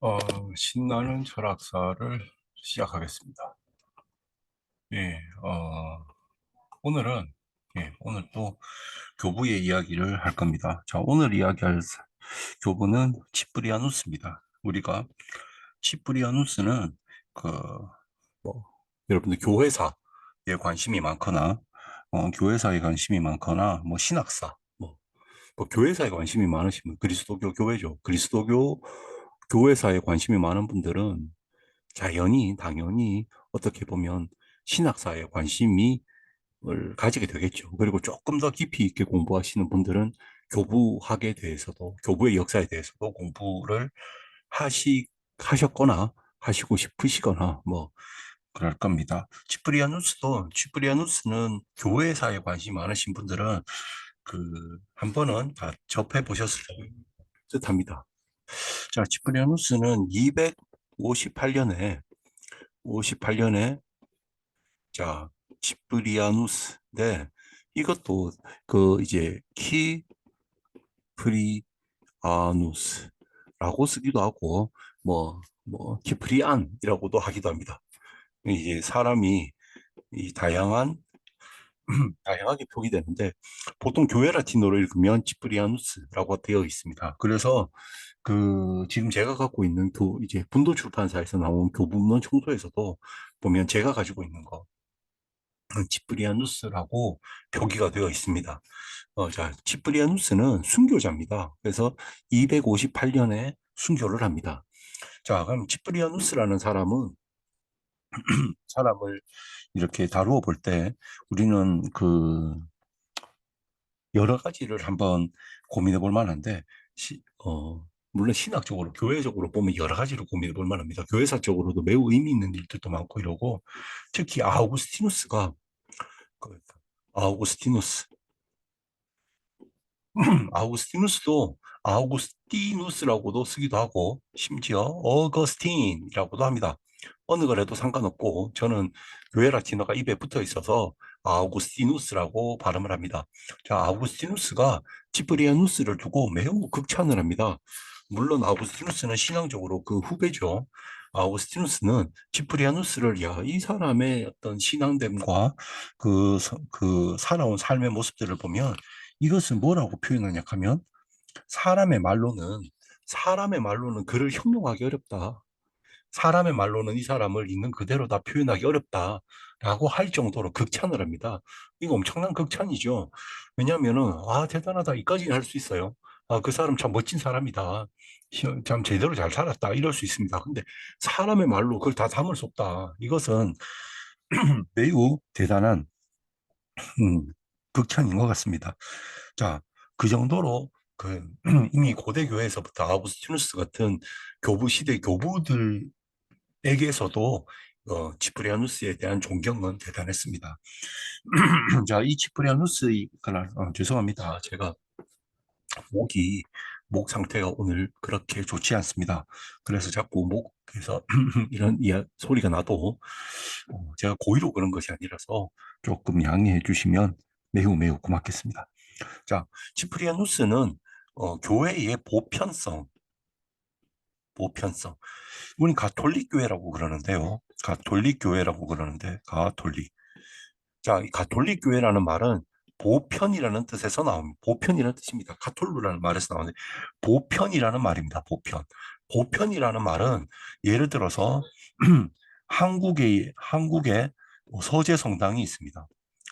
어, 신나는 철학사를 시작하겠습니다. 예, 오늘은, 오늘 또 교부의 이야기를 할 겁니다. 자, 오늘 이야기할 교부는 치프리아누스입니다. 우리가 치프리아누스는 그, 뭐, 여러분들 교회사에 관심이 많거나, 교회사에 관심이 많거나, 뭐, 신학사, 뭐 교회사에 관심이 많으시면 그리스도교 교회죠. 그리스도교 교회사에 관심이 많은 분들은 당연히 어떻게 보면 신학사에 관심이 가지게 되겠죠. 그리고 조금 더 깊이 있게 공부하시는 분들은 교부학에 대해서도, 교부의 역사에 대해서도 공부를 하셨거나 하시고 싶으시거나 뭐 그럴 겁니다. 치프리아누스는 교회사에 관심이 많으신 분들은 한 번은 다 접해 보셨을 듯합니다. 자, 치프리아누스는 258년에 58년에 자, 치프리아누스. 네. 이것도 이제 키프리아누스라고 쓰기도 하고 키프리안이라고도 하기도 합니다. 이제 사람이 이 다양하게 표기되는데 보통 교회 라틴어로 읽으면 치프리아누스라고 되어 있습니다. 그래서 지금 제가 갖고 있는 이제 분도 출판사에서 나온 교부문 총소에서도 보면 제가 가지고 있는 거 치프리아누스라고 표기가 되어 있습니다. 자, 치프리아누스는 순교자입니다. 그래서 258년에 순교를 합니다. 자, 그럼 치프리아누스라는 사람을 이렇게 다루어 볼 때 우리는 여러 가지를 한번 고민해 볼 만한데, 물론 신학적으로, 교회적으로 보면 여러 가지를 고민해 볼 만합니다. 교회사적으로도 매우 의미 있는 일들도 많고 이러고, 특히 그, 아우구스티누스, 아우구스티누스도 아우구스티누스라고도 쓰기도 하고, 심지어 어거스틴이라고도 합니다. 어느 거래도 상관없고, 저는 교회 라틴어가 입에 붙어 있어서 아우구스티누스라고 발음을 합니다. 자, 아우구스티누스가 치프리아누스를 두고 매우 극찬을 합니다. 물론 아우구스티누스는 신앙적으로 그 후배죠. 아우구스티누스는 치프리아누스를, 야, 이 사람의 어떤 신앙됨과 살아온 삶의 모습들을 보면 이것을 뭐라고 표현하냐 하면 사람의 말로는 사람의 말로는 그를 형용하기 어렵다. 사람의 말로는 이 사람을 있는 그대로 다 표현하기 어렵다라고 할 정도로 극찬을 합니다. 이거 엄청난 극찬이죠. 왜냐하면은 대단하다 이까지 할 수 있어요. 그 사람 참 멋진 사람이다. 참 제대로 잘 살았다 이럴 수 있습니다. 근데 사람의 말로 그걸 다 담을 수 없다. 이것은 매우 대단한 음, 극찬인 것 같습니다. 자, 그 정도로 이미 고대 교회에서부터 아우구스티누스 같은 교부 시대 교부들에게서도 치프리아누스에 대한 존경은 대단했습니다. 자, 이 죄송합니다. 제가 목이 목 상태가 오늘 그렇게 좋지 않습니다. 그래서 자꾸 목에서 이런 소리가 나도 제가 고의로 그런 것이 아니라서 조금 양해해 주시면 매우 매우 고맙겠습니다. 자, 치프리아누스는 교회의 보편성. 우린 가톨릭 교회라고 그러는데요. 가톨릭. 자, 이 가톨릭 교회라는 말은 보편이라는 뜻에서 나옵니다. 보편이라는 뜻입니다. 카톨루라는 말에서 나오는데 보편이라는 말입니다. 보편이라는 말은 예를 들어서 한국에 서재 성당이 있습니다.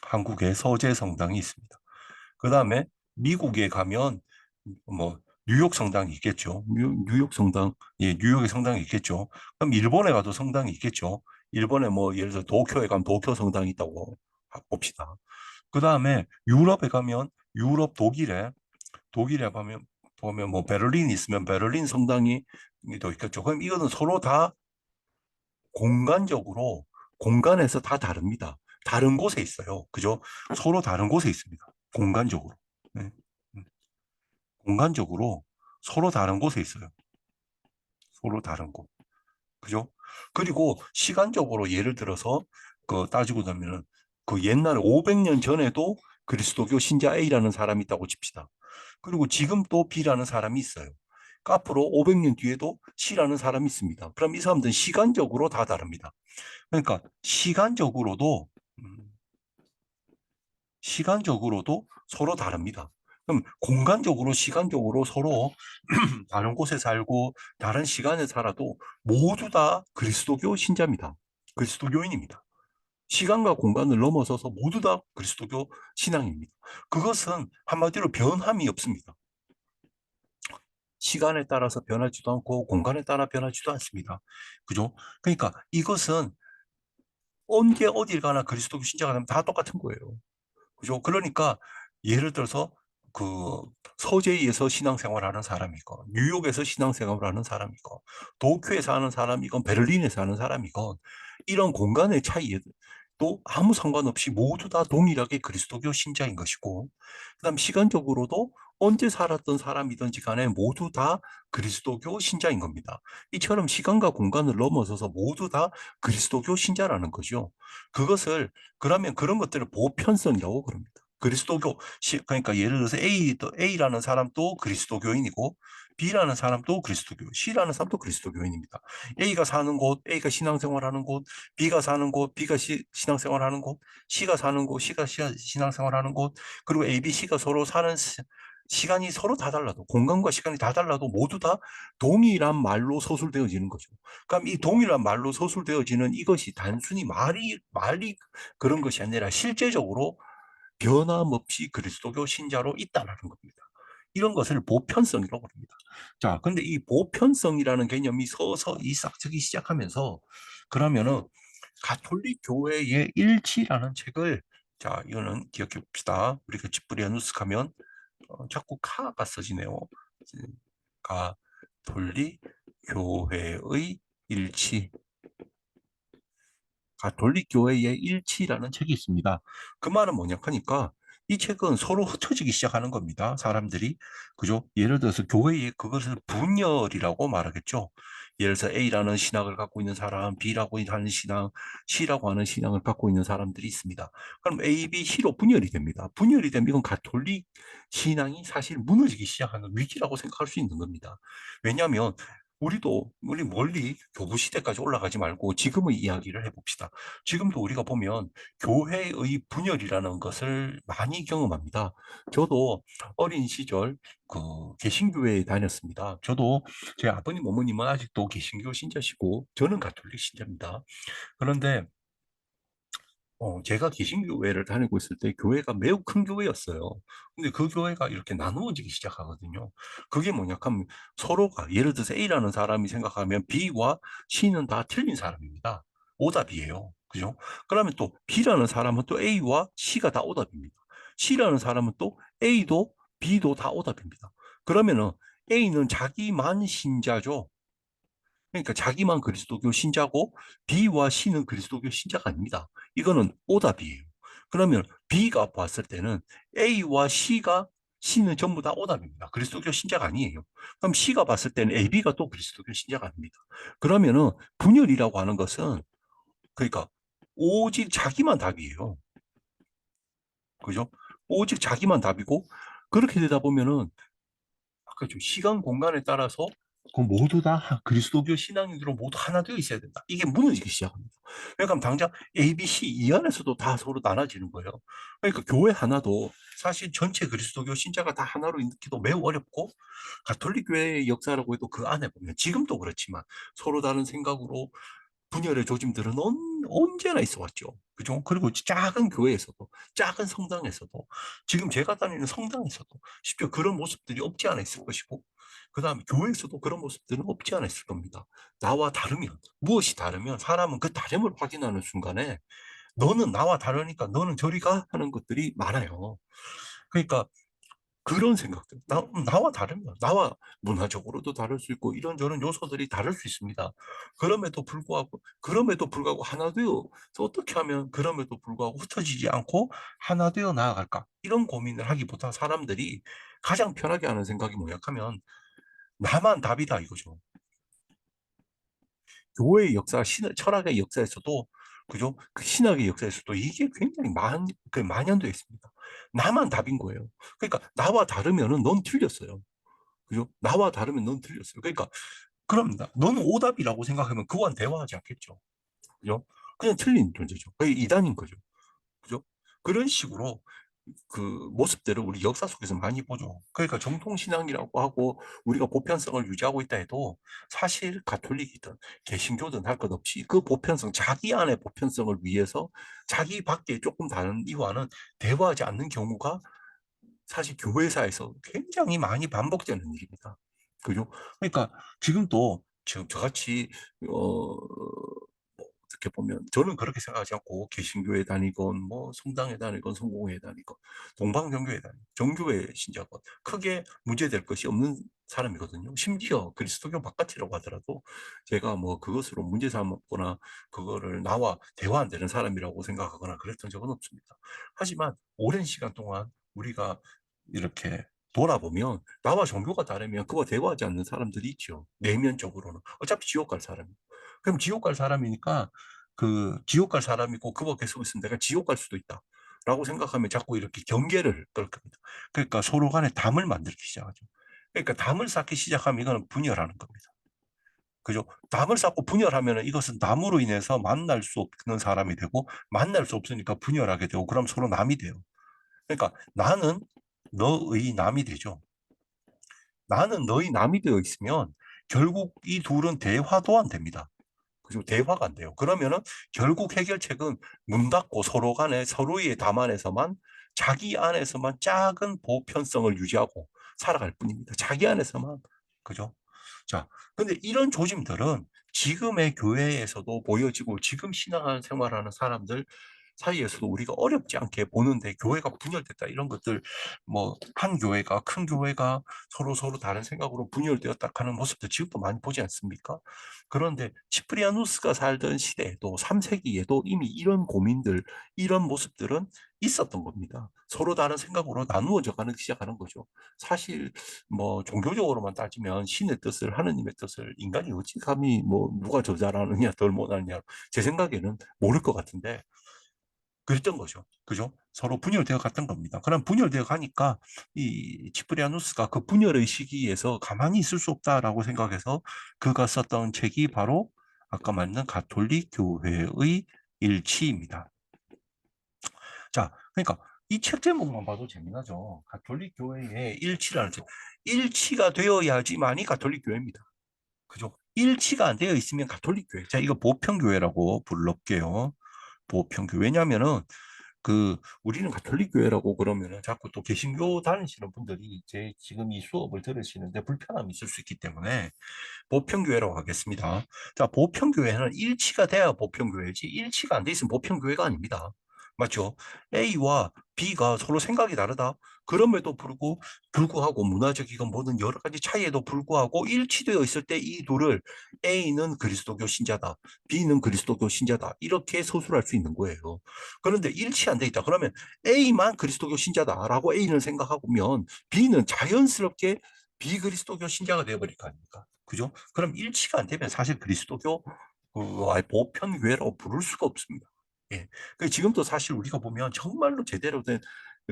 한국에 서재 성당이 있습니다. 그 다음에 미국에 가면 뭐 뉴욕 성당이 있겠죠. 뉴욕 성당, 예, 뉴욕에 성당이 있겠죠. 그럼 일본에 가도 성당이 있겠죠. 일본에 뭐 예를 들어 도쿄에 가면 도쿄 성당이 있다고 봅시다. 그 다음에 유럽에 가면 독일에 보면 뭐 베를린이 있으면 베를린 성당이 또 있겠죠. 그럼 이거는 서로 다 공간적으로 공간에서 다 다릅니다. 다른 곳에 있어요. 그죠? 서로 다른 곳에 있습니다. 공간적으로. 네. 음. 공간적으로 서로 다른 곳에 있어요. 서로 다른 곳. 그죠? 그리고 시간적으로 예를 들어서 따지고 보면은 옛날에 500년 전에도 그리스도교 신자 A라는 사람이 있다고 칩시다. 그리고 지금 또 B라는 사람이 있어요. 앞으로 500년 뒤에도 C라는 사람이 있습니다. 그럼 이 사람들은 시간적으로 다 다릅니다. 그러니까 음, 시간적으로도 서로 다릅니다. 그럼 공간적으로, 시간적으로 서로 다른 곳에 살고 다른 시간에 살아도 모두 다 그리스도교 신자입니다. 그리스도교인입니다. 시간과 공간을 넘어서서 모두 다 그리스도교 신앙입니다. 그것은 한마디로 변함이 없습니다. 시간에 따라서 변하지도 않고 공간에 따라 변하지도 않습니다. 그죠? 그러니까 이것은 언제 어딜 가나 그리스도교 신자가 되면 다 똑같은 거예요. 그죠? 그러니까 예를 들어서 그 서재에서 신앙생활하는 사람이건 뉴욕에서 신앙생활하는 사람이건 도쿄에서 하는 사람이건 베를린에서 하는 사람이건 이런 공간의 차이에도 아무 상관없이 모두 다 동일하게 그리스도교 신자인 것이고 그다음 시간적으로도 언제 살았던 사람이든지 간에 모두 다 그리스도교 신자인 겁니다. 이처럼 시간과 공간을 넘어서서 모두 다 그리스도교 신자라는 거죠. 그것을 그러면 그런 것들을 보편성이라고 그럽니다. 그리스도교, 그러니까 예를 들어서 A라는 사람도 그리스도교인이고, B라는 사람도 그리스도교, C라는 사람도 그리스도교인입니다. A가 신앙생활하는 곳, B가 사는 곳, B가 신앙생활하는 곳, C가 사는 곳, C가 신앙생활하는 곳, 그리고 A, B, C가 서로 사는 시간이 서로 다 달라도, 공간과 시간이 다 달라도 모두 다 동일한 말로 서술되어지는 거죠. 그럼 이 동일한 말로 서술되어지는 이것이 단순히 말이 그런 것이 아니라 실제적으로 변함없이 그리스도교 신자로 있다라는 겁니다. 이런 것을 보편성이라고 합니다. 자, 근데 이 보편성이라는 개념이 서서히 싹트기 시작하면서 그러면은 가톨릭 교회의 일치라는 책을 자, 이거는 기억해 봅시다. 우리가 집부리아 누스하면 자꾸 카가 써지네요. 가톨릭 교회의 일치. 가톨릭 교회의 일치라는 책이 있습니다. 그 말은 뭐냐 하니까 이 책은 서로 흩어지기 시작하는 겁니다. 사람들이. 그죠? 예를 들어서 교회의 그것을 분열이라고 말하겠죠. 예를 들어서 A라는 신학을 갖고 있는 사람, B라고 하는 신앙, C라고 하는 신앙을 갖고 있는 사람들이 있습니다. 그럼 A, B, C로 분열이 됩니다. 분열이 되면 이건 가톨릭 신앙이 사실 무너지기 시작하는 위기라고 생각할 수 있는 겁니다. 왜냐하면 우리 멀리 교부 시대까지 올라가지 말고 지금의 이야기를 해봅시다. 지금도 우리가 보면 교회의 분열이라는 것을 많이 경험합니다. 저도 어린 시절 그 개신교회에 다녔습니다. 저도 제 아버님, 어머님은 아직도 개신교 신자시고 저는 가톨릭 신자입니다. 그런데 제가 개신교회를 다니고 있을 때 교회가 매우 큰 교회였어요. 근데 그 교회가 이렇게 나누어지기 시작하거든요. 그게 뭐냐 하면 서로가 예를 들어서 A라는 사람이 생각하면 B와 C는 다 틀린 사람입니다. 오답이에요. 그죠? 그러면 또 B라는 사람은 또 A와 C가 다 오답입니다. C라는 사람은 또 A도 B도 다 오답입니다. 그러면은 A는 자기만 신자죠. 그러니까 자기만 그리스도교 신자고 B와 C는 그리스도교 신자가 아닙니다. 이거는 오답이에요. 그러면 B가 봤을 때는 A와 C는 전부 다 오답입니다. 그리스도교 신자가 아니에요. 그럼 C가 봤을 때는 AB가 또 그리스도교 신자가 아닙니다. 그러면은 분열이라고 하는 것은 그러니까 오직 자기만 답이에요. 그죠? 오직 자기만 답이고 그렇게 되다 보면은 아까 좀 시간 공간에 따라서 그 모두 다 그리스도교 신앙인으로 모두 하나 되어 있어야 된다. 이게 무너지기 시작합니다. 그러니까 당장 A, B, C 이 안에서도 다 서로 나눠지는 거예요. 그러니까 교회 하나도 사실 전체 그리스도교 신자가 다 하나로 있기도 매우 어렵고 가톨릭 교회의 역사라고 해도 그 안에 보면 지금도 그렇지만 서로 다른 생각으로 분열의 조짐들은 언제나 있어 왔죠. 그죠? 그리고 작은 교회에서도, 작은 성당에서도, 지금 제가 다니는 성당에서도 쉽게 그런 모습들이 없지 않아 있을 것이고, 그 다음에 교회에서도 그런 모습들은 없지 않아 있을 겁니다. 나와 다르면, 무엇이 다르면 사람은 그 다름을 확인하는 순간에 너는 나와 다르니까 너는 저리 가 하는 것들이 많아요. 그러니까 그런 생각들. 나와 다르면, 나와 문화적으로도 다를 수 있고, 이런저런 요소들이 다를 수 있습니다. 그럼에도 불구하고 하나 되어, 어떻게 하면 그럼에도 불구하고 흩어지지 않고 하나 되어 나아갈까? 이런 고민을 하기보다 사람들이 가장 편하게 하는 생각이 뭐냐 하면, 나만 답이다 이거죠. 교회의 역사, 철학의 역사에서도, 그죠? 그 신학의 역사에서도 이게 굉장히 만연되어 있습니다. 나만 답인 거예요. 그러니까 나와 다르면은 넌 틀렸어요. 그죠? 나와 다르면 넌 틀렸어요. 그러니까 그럼 너는 오답이라고 생각하면 그와는 대화하지 않겠죠. 그죠? 그냥 틀린 존재죠. 그게 이단인 거죠. 그죠? 그런 식으로 그 모습들을 우리 역사 속에서 많이 보죠. 그러니까 정통신앙이라고 하고 우리가 보편성을 유지하고 있다 해도 사실 가톨릭이든 개신교든 할 것 없이 그 보편성, 자기 안의 보편성을 위해서 자기 밖에 조금 다른 이와는 대화하지 않는 경우가 사실 교회사에서 굉장히 많이 반복되는 일입니다. 그죠? 그러니까 지금도 지금 저같이 어떻게 보면 저는 그렇게 생각하지 않고 개신교에 다니건 뭐 성당에 다니건 성공회에 다니건 동방정교회 다니건 정교회 신자건 크게 문제될 것이 없는 사람이거든요. 심지어 그리스도교 바깥이라고 하더라도 제가 뭐 그것으로 문제 삼거나 그거를 나와 대화 안 되는 사람이라고 생각하거나 그랬던 적은 없습니다. 하지만 오랜 시간 동안 우리가 이렇게 돌아보면 나와 종교가 다르면 그와 대화하지 않는 사람들이 있죠. 내면적으로는. 어차피 지옥 갈 사람이고. 그럼 지옥 갈 사람이니까 그 지옥 갈 사람이고 그와 계속 있으면 내가 지옥 갈 수도 있다. 라고 생각하면 자꾸 이렇게 경계를 끌 겁니다. 그러니까 서로 간에 담을 만들기 시작하죠. 그러니까 담을 쌓기 시작하면 이거는 분열하는 겁니다. 그죠? 담을 쌓고 분열하면 이것은 남으로 인해서 만날 수 없는 사람이 되고 만날 수 없으니까 분열하게 되고 그럼 서로 남이 돼요. 그러니까 나는 너의 남이 되죠. 나는 너희 남이 되어 있으면 결국 이 둘은 대화도 안 됩니다. 그죠? 대화가 안 돼요. 그러면은 결국 해결책은 문 닫고 서로 간에 서로의 담 안에서만 자기 안에서만 작은 보편성을 유지하고 살아갈 뿐입니다. 자기 안에서만. 그죠? 자, 근데 이런 조짐들은 지금의 교회에서도 보여지고 지금 신앙 생활하는 사람들 사이에서도 우리가 어렵지 않게 보는데 교회가 분열됐다 이런 것들 뭐 한 교회가 큰 교회가 서로 다른 생각으로 분열되었다 하는 모습도 지금도 많이 보지 않습니까? 그런데 치프리아누스가 살던 시대에도 3세기에도 이미 이런 고민들 이런 모습들은 있었던 겁니다. 서로 다른 생각으로 나누어져 가는 시작하는 거죠. 사실 뭐 종교적으로만 따지면 신의 뜻을 하느님의 뜻을 인간이 어찌 감히 뭐 누가 더 잘하느냐 덜 못하느냐 제 생각에는 모를 것 같은데 그랬던 거죠. 그죠? 서로 분열되어 갔던 겁니다. 그럼 분열되어 가니까 이 치프리아누스가 그 분열의 시기에서 가만히 있을 수 없다라고 생각해서 그가 썼던 책이 바로 아까 말한 가톨릭 교회의 일치입니다. 자, 그러니까 이 책 제목만 봐도 재미나죠. 가톨릭 교회의 일치라는 책. 일치가 되어야지만이 가톨릭 교회입니다. 그죠? 일치가 안 되어 있으면 가톨릭 교회. 자, 이거 보편교회라고 불렀게요. 보편교회. 왜냐하면은 그 우리는 가톨릭 교회라고 그러면은 자꾸 또 개신교 다니시는 분들이 제 지금 이 수업을 들으시는데 불편함이 있을 수 있기 때문에 보편교회라고 하겠습니다. 자, 보편교회는 일치가 돼야 보편교회지 일치가 안 돼 있으면 보편교회가 아닙니다. 맞죠? A와 B가 서로 생각이 다르다. 그럼에도 불구하고 문화적이건 뭐든 여러 가지 차이에도 불구하고 일치되어 있을 때 이 둘을 A는 그리스도교 신자다. B는 그리스도교 신자다. 이렇게 서술할 수 있는 거예요. 그런데 일치 안 돼 있다. 그러면 A만 그리스도교 신자다라고 A는 생각하면 B는 자연스럽게 비그리스도교 신자가 되어버릴 거 아닙니까? 그죠? 그럼 일치가 안 되면 사실 그리스도교 보편교회라고 부를 수가 없습니다. 예. 지금도 사실 우리가 보면 정말로 제대로 된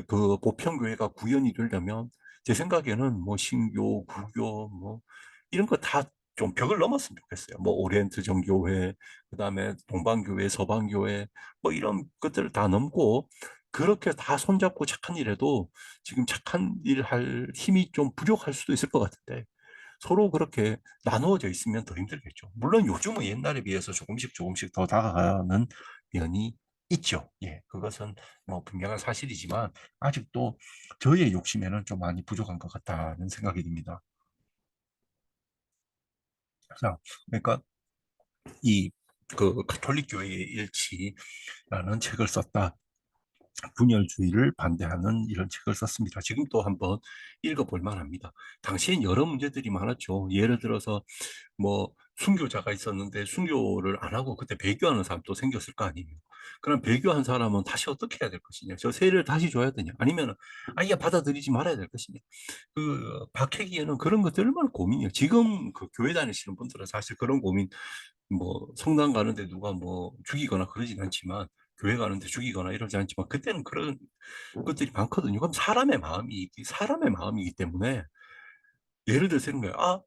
그 보편교회가 구현이 되려면 제 생각에는 뭐 신교, 구교 뭐 이런 거 다 좀 벽을 넘었으면 좋겠어요. 뭐 오리엔트 정교회, 그다음에 동방교회, 서방교회 뭐 이런 것들을 다 넘고 그렇게 다 손잡고 착한 일 해도 지금 착한 일 할 힘이 좀 부족할 수도 있을 것 같은데 서로 그렇게 나누어져 있으면 더 힘들겠죠. 물론 요즘은 옛날에 비해서 조금씩 더 다가가는 면이 있죠. 예, 그것은 뭐 분명한 사실이지만 아직도 저의 욕심에는 좀 많이 부족한 것 같다는 생각이 듭니다. 자, 그러니까 이 그 가톨릭 교회의 일치라는 책을 썼다. 분열주의를 반대하는 이런 책을 썼습니다. 지금도 한번 읽어볼 만합니다. 당시엔 여러 문제들이 많았죠. 예를 들어서 뭐 순교자가 있었는데 순교를 안 하고 그때 배교하는 사람도 생겼을 거 아니에요. 그럼 배교한 사람은 다시 어떻게 해야 될 것이냐? 저 세를 다시 줘야 되냐? 아니면 아예 받아들이지 말아야 될 것이냐? 그 박해기에는 그런 것들 얼마나 고민이에요. 지금 그 교회 다니시는 분들은 사실 그런 고민 뭐 성당 가는데 누가 뭐 죽이거나 그러진 않지만 교회 가는데 죽이거나 이러지 않지만 그때는 그런 것들이 많거든요. 그럼 사람의 마음이기 때문에 예를 들어서 이런 거예요.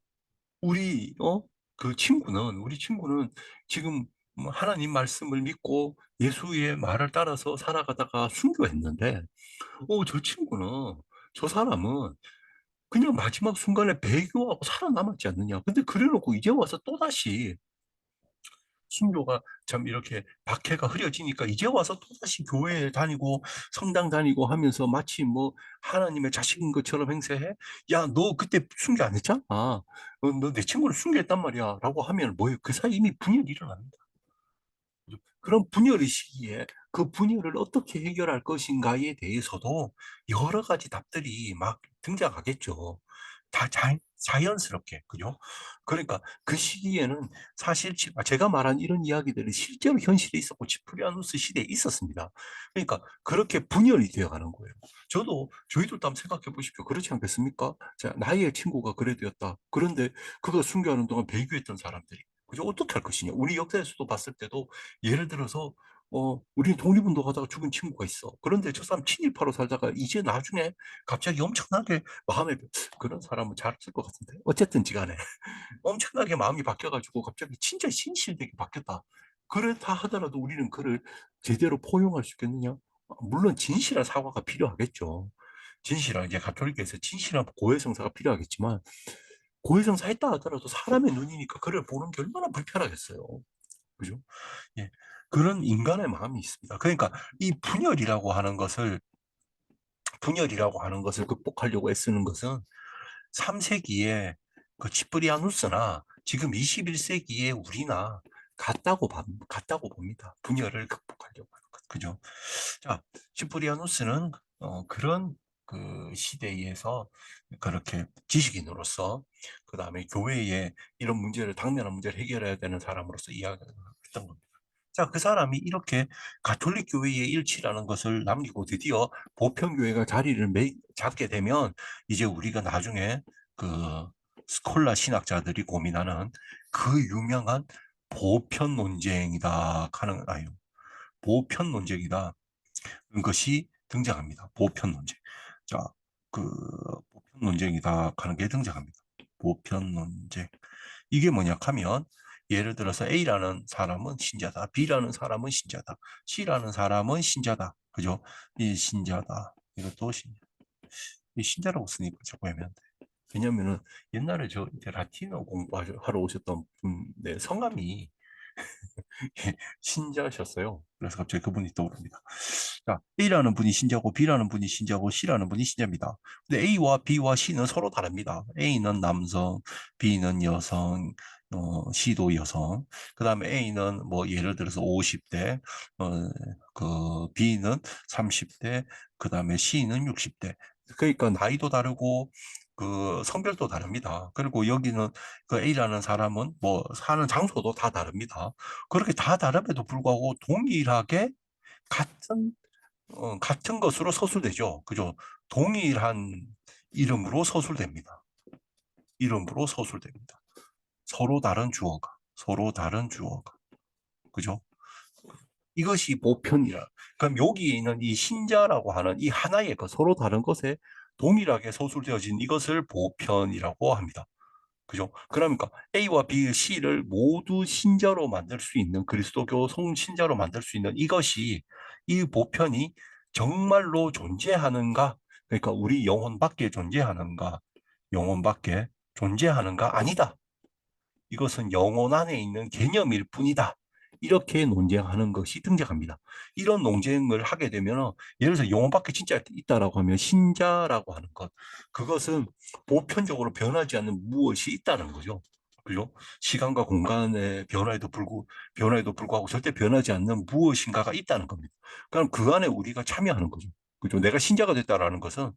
우리, 우리 친구는 지금 뭐 하나님 말씀을 믿고 예수의 말을 따라서 살아가다가 순교했는데, 저 사람은 그냥 마지막 순간에 배교하고 살아남았지 않느냐. 근데 그래놓고 이제 와서 또다시 순교가 참 이렇게 박해가 흐려지니까 이제 와서 또다시 교회에 다니고 성당 다니고 하면서 마치 뭐 하나님의 자식인 것처럼 행세해? 야, 너 그때 순교 안 했잖아? 너 내 친구를 순교했단 말이야. 라고 하면 뭐예요? 그 사이 이미 분열이 일어납니다. 그런 분열의 시기에 그 분열을 어떻게 해결할 것인가에 대해서도 여러 가지 답들이 막 등장하겠죠. 다 자연스럽게, 그죠? 그러니까 그 시기에는 사실 제가 말한 이런 이야기들이 실제로 현실에 있었고 치프리아누스 시대에 있었습니다. 그러니까 그렇게 분열이 되어가는 거예요. 저희들도 한번 생각해 보십시오. 그렇지 않겠습니까? 자, 나의 친구가 그래 되었다. 그런데 그가 순교하는 동안 배교했던 사람들이 그죠? 어떻게 할 것이냐? 우리 역사에서도 봤을 때도 예를 들어서 우리는 독립운동하다가 죽은 친구가 있어. 그런데 저 사람 친일파로 살다가 이제 나중에 갑자기 엄청나게 마음에 그런 사람은 잘 없을 것 같은데 어쨌든지 간에 엄청나게 마음이 바뀌어가지고 갑자기 진짜 신실되게 바뀌었다. 그렇다 하더라도 우리는 그를 제대로 포용할 수 있겠느냐? 물론 진실한 사과가 필요하겠죠. 진실한 이제 가톨릭에서 진실한 고해성사가 필요하겠지만 고해성사 했다 하더라도 사람의 눈이니까 그를 보는 게 얼마나 불편하겠어요. 그죠? 예. 그런 인간의 마음이 있습니다. 그러니까 이 분열이라고 하는 것을 극복하려고 애쓰는 것은 3세기에 그 치프리아누스나 지금 21세기의 우리나 같다고 봅니다. 분열을 극복하려고 하는 것. 그죠? 자, 치프리아누스는 그런 그 시대에서 그렇게 지식인으로서 그 다음에 교회에 이런 문제를 당면한 문제를 해결해야 되는 사람으로서 이야기했던 겁니다. 자, 그 사람이 이렇게 가톨릭 교회의 일치라는 것을 남기고 드디어 보편교회가 잡게 되면 이제 우리가 나중에 그 스콜라 신학자들이 고민하는 그 유명한 보편 논쟁이다 하는 보편 논쟁이다 것이 등장합니다. 보편 논쟁. 자, 그 보편 논쟁이다 하는 게 등장합니다. 보편 논쟁. 이게 뭐냐 하면 예를 들어서 A라는 사람은 신자다. B라는 사람은 신자다. C라는 사람은 신자다. 그죠? 이 신자다. 이것도 이 신자라고 쓰니까 자꾸 애매한데. 왜냐면은 옛날에 저 이제 라틴어 공부하러 오셨던 분의 성함이 신자셨어요. 그래서 갑자기 그분이 떠오릅니다. 자, A라는 분이 신자고 B라는 분이 신자고 C라는 분이 신자입니다. 근데 A와 B와 C는 서로 다릅니다. A는 남성, B는 여성, C도 여성. 그 다음에 A는 뭐 예를 들어서 50대, B는 30대, 그 다음에 C는 60대. 그러니까 나이도 다르고 그 성별도 다릅니다. 그리고 여기는 그 A라는 사람은 뭐 사는 장소도 다 다릅니다. 그렇게 다 다름에도 불구하고 동일하게 같은 같은 것으로 서술되죠. 그죠? 동일한 이름으로 서술됩니다. 이름으로 서술됩니다. 서로 다른 주어가. 그죠? 이것이 보편이라. 그럼 여기 있는 이 신자라고 하는 이 하나의 그 서로 다른 것에 동일하게 서술되어진 이것을 보편이라고 합니다. 그죠? 그러니까 A와 B, C를 모두 신자로 만들 수 있는 그리스도교 성신자로 만들 수 있는 이 보편이 정말로 존재하는가? 그러니까 우리 영혼 밖에 존재하는가? 영혼 밖에 존재하는가? 아니다. 이것은 영혼 안에 있는 개념일 뿐이다. 이렇게 논쟁하는 것이 등장합니다. 이런 논쟁을 하게 되면 예를 들어서 영혼 밖에 진짜 있다라고 하면 신자라고 하는 것 그것은 보편적으로 변하지 않는 무엇이 있다는 거죠. 그죠? 시간과 공간의 변화에도 불구하고 절대 변하지 않는 무엇인가가 있다는 겁니다. 그럼 그 안에 우리가 참여하는 거죠. 그죠? 내가 신자가 됐다라는 것은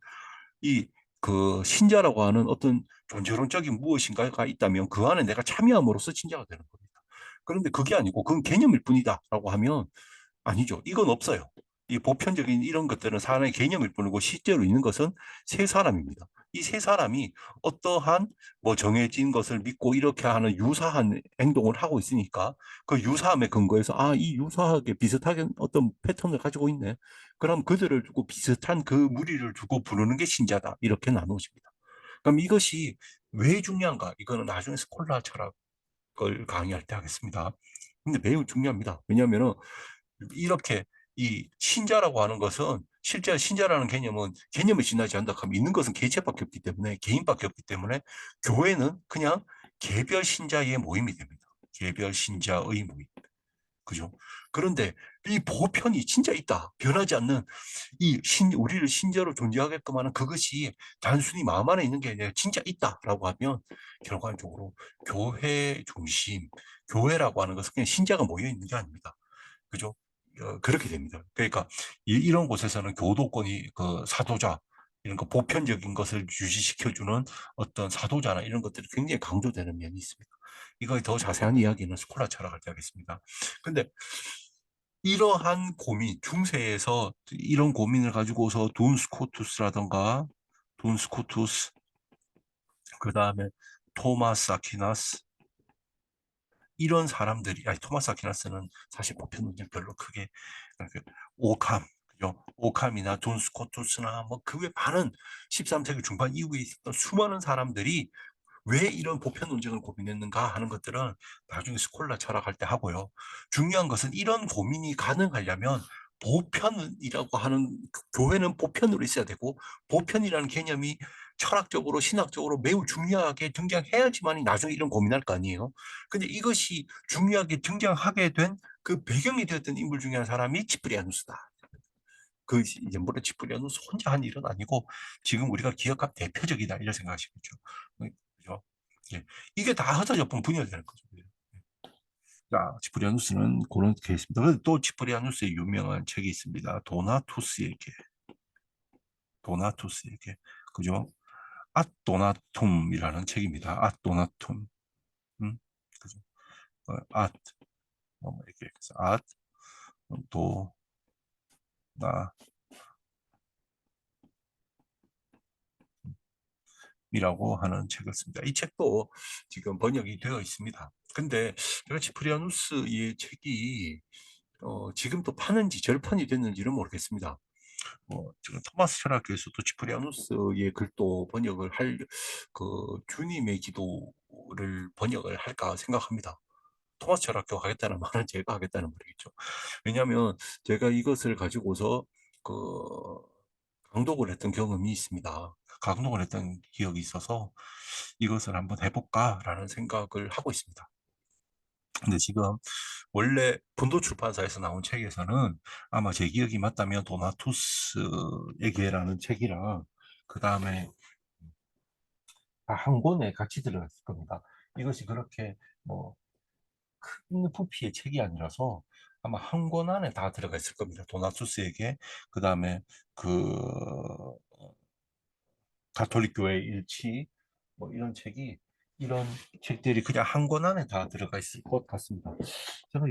이 그 신자라고 하는 어떤 존재론적인 무엇인가가 있다면 그 안에 내가 참여함으로써 신자가 되는 겁니다. 그런데 그게 아니고 그건 개념일 뿐이다라고 하면 아니죠. 이건 없어요. 이 보편적인 이런 것들은 사람의 개념일 뿐이고 실제로 있는 것은 세 사람입니다. 이 세 사람이 어떠한 뭐 정해진 것을 믿고 이렇게 하는 유사한 행동을 하고 있으니까 그 유사함에 근거해서 이 유사하게 비슷하게 어떤 패턴을 가지고 있네. 그럼 그들을 두고 비슷한 그 무리를 두고 부르는 게 신자다. 이렇게 나누어집니다. 그럼 이것이 왜 중요한가? 이거는 나중에 스콜라 철학을 강의할 때 하겠습니다. 근데 매우 중요합니다. 왜냐하면은 이렇게 이 신자라고 하는 것은 실제 신자라는 개념은 개념이 지나지 않다 하면 있는 것은 개체밖에 없기 때문에 개인밖에 없기 때문에 교회는 그냥 개별 신자의 모임이 됩니다. 개별 신자의 모임. 그죠? 그런데 이 보편이 진짜 있다. 변하지 않는 우리를 신자로 존재하게끔 하는 그것이 단순히 마음 안에 있는 게 아니라 진짜 있다라고 하면 결과적으로 교회 중심, 교회라고 하는 것은 그냥 신자가 모여 있는 게 아닙니다. 그죠? 그렇게 됩니다. 그러니까 이런 곳에서는 교도권이 그 사도자, 이런 거 보편적인 것을 유지시켜주는 어떤 사도자나 이런 것들이 굉장히 강조되는 면이 있습니다. 이거에 더 자세한 이야기는 스콜라 철학할 때 하겠습니다. 근데 이러한 고민, 중세에서 이런 고민을 가지고서 돈 스코투스라던가, 돈 스코투스, 그 다음에 토마스 아퀴나스, 이런 사람들이, 아니, 토마스 아퀴나스는 사실 보편 논쟁 별로 크게, 오캄, 그죠? 오캄이나 존 스코투스나 뭐 그 외 많은 13세기 중반 이후에 있었던 수많은 사람들이 왜 이런 보편 논쟁을 고민했는가 하는 것들은 나중에 스콜라 철학할 때 하고요. 중요한 것은 이런 고민이 가능하려면 보편이라고 하는 교회는 보편으로 있어야 되고 보편이라는 개념이 철학적으로 신학적으로 매우 중요하게 등장해야지만 나중에 이런 고민할 거 아니에요. 근데 이것이 중요하게 등장하게 된 그 배경이 되었던 인물 중에 한 사람이 치프리아누스다. 그 이제 물론 치프리아누스 혼자 한 일은 아니고 지금 우리가 기억한 대표적이다 이런 생각하시겠죠. 그죠? 예. 이게 다 흩어져 분열되는 거죠. 예. 자, 치프리아누스는 그런 케이스입니다. 그런데 또 치프리아누스의 유명한 책이 있습니다. 도나투스에게, 그죠? 아도나툼이라는 책입니다. 아도나툼, 그죠? 아, 이렇게 해서 아도나이라고 하는 책을 씁니다. 이 책도 지금 번역이 되어 있습니다. 근데 제가 치프리아누스의 책이 지금도 파는지 절판이 됐는지는 모르겠습니다. 지금 토마스 철학교에서도 치프리아누스의 글도 번역을 주님의 기도를 번역을 할까 생각합니다. 토마스 철학교가 하겠다는 말은 제가 하겠다는 말이겠죠. 왜냐하면 제가 이것을 가지고서 그 강독을 했던 경험이 있습니다. 강독을 했던 기억이 있어서 이것을 한번 해볼까라는 생각을 하고 있습니다. 근데 지금 원래 분도 출판사에서 나온 책에서는 아마 제 기억이 맞다면 도나투스에게라는 책이랑 그 다음에 한 권에 같이 들어갔을 겁니다. 이것이 그렇게 뭐 큰 부피의 책이 아니라서 아마 한 권 안에 다 들어가 있을 겁니다. 도나투스에게 그 다음에 그 가톨릭 교회 일치 뭐 이런 책들이 그냥 한 권 안에 다 들어가 있을 것 같습니다. 제가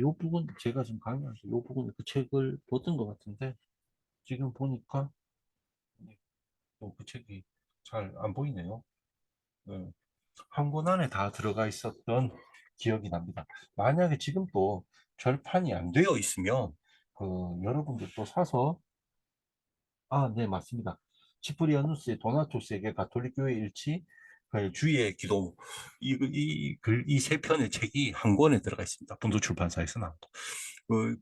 지금 강의하면서 이 부분 그 책을 보던 것 같은데 지금 보니까 그 책이 잘 안 보이네요. 네. 한 권 안에 다 들어가 있었던 기억이 납니다. 만약에 지금 또 절판이 안 되어 있으면 그 여러분들 또 사서 네, 맞습니다. 치프리아누스의 도나토스에게 가톨릭 교회 일치, 그 주의 기도, 이 세 편의 책이 한 권에 들어가 있습니다. 분도 출판사에서 나온 거.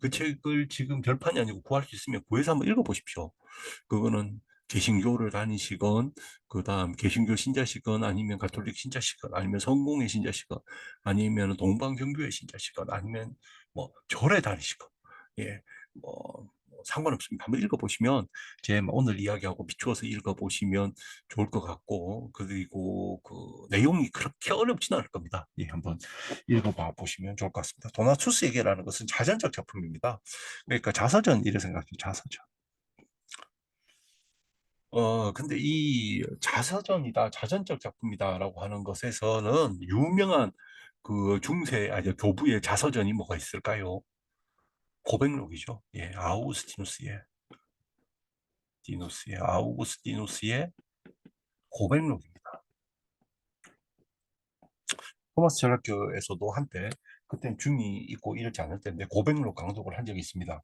그 책을 지금 절판이 아니고 구할 수 있으면 구해서 한번 읽어보십시오. 그거는 개신교를 다니시건, 그 다음 개신교 신자시건, 아니면 가톨릭 신자시건, 아니면 성공의 신자시건, 아니면 동방정교의 신자시건, 아니면 뭐 절에 다니시건, 예, 상관없습니다. 한번 읽어보시면 오늘 이야기하고 비추어서 읽어보시면 좋을 것 같고, 그리고 그 내용이 그렇게 어렵지는 않을 겁니다. 예, 한번 읽어봐 보시면 좋을 것 같습니다. 도나투스에게라는 것은 자전적 작품입니다. 그러니까 자서전 이래 생각해요. 자서전. 근데 이 자서전이다, 자전적 작품이다라고 하는 것에서는 유명한 그 아니, 교부의 자서전이 뭐가 있을까요? 고백록이죠. 예, 아우구스티누스의 고백록입니다. 토마스 전학교에서도 한때, 그땐 중이 있고 이렇지 않을 때인데, 고백록 강독을 한 적이 있습니다.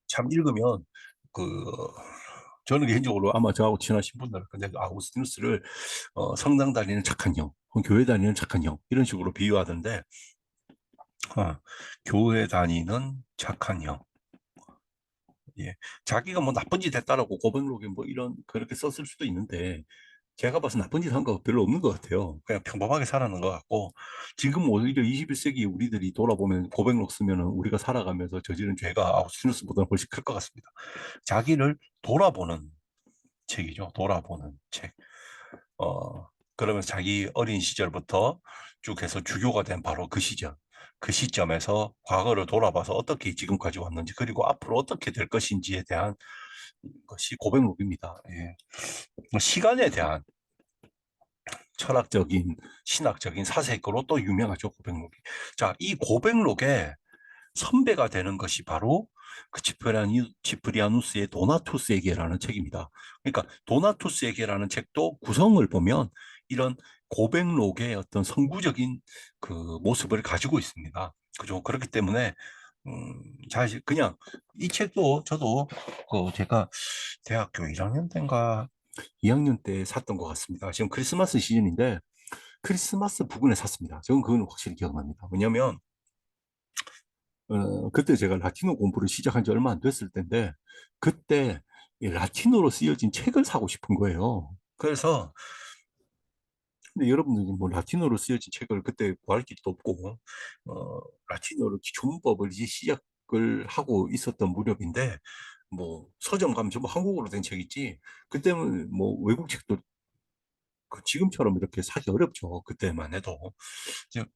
참 읽으면, 그, 저는 개인적으로 아마 저하고 친하신 분들은 근데 아우구스티누스를 성당 다니는 착한 형, 교회 다니는 착한 형 이런 식으로 비유하던데 어, 교회 다니는 착한 형. 예. 자기가 뭐 나쁜 짓 했다라고 고백록에 뭐 이런 그렇게 썼을 수도 있는데 제가 봐서 나쁜 짓 한 거 별로 없는 것 같아요. 그냥 평범하게 살아는 것 같고 지금 오히려 21세기 우리들이 돌아보면 고백록 쓰면은 우리가 살아가면서 저지른 죄가 아우구스티누스보다는 훨씬 클 것 같습니다. 자기를 돌아보는 책이죠. 돌아보는 책. 그러면 자기 어린 시절부터 쭉 해서 주교가 된 바로 그 시절, 그 시점에서 과거를 돌아봐서 어떻게 지금까지 왔는지, 그리고 앞으로 어떻게 될 것인지에 대한 것이 고백록입니다. 예. 시간에 대한 철학적인, 신학적인 사색으로 또 유명하죠, 고백록이. 자, 이 고백록에 선배가 되는 것이 바로 그 지프리아누스의 도나투스에게라는 책입니다. 그러니까 도나투스에게라는 책도 구성을 보면 이런 고백록의 어떤 선구적인 그 모습을 가지고 있습니다. 그죠? 그렇기 때문에 사실 그냥 이 책도 저도 그 제가 대학교 1학년 때인가 2학년 때 샀던 것 같습니다. 지금 크리스마스 시즌인데 크리스마스 부근에 샀습니다. 저는 그건 확실히 기억납니다. 왜냐하면 그때 제가 라틴어 공부를 시작한 지 얼마 안 됐을 때인데, 그때 이 라틴어로 쓰여진 책을 사고 싶은 거예요. 그래서, 근데 여러분들이 뭐 라틴어로 쓰여진 책을 그때 구할 길도 없고, 라틴어로 기초문법을 이제 시작을 하고 있었던 무렵인데, 뭐 서점 가면 전부 한국어로 된 책 있지, 그때는 뭐 외국 책도 그 지금처럼 이렇게 사기 어렵죠. 그때만 해도.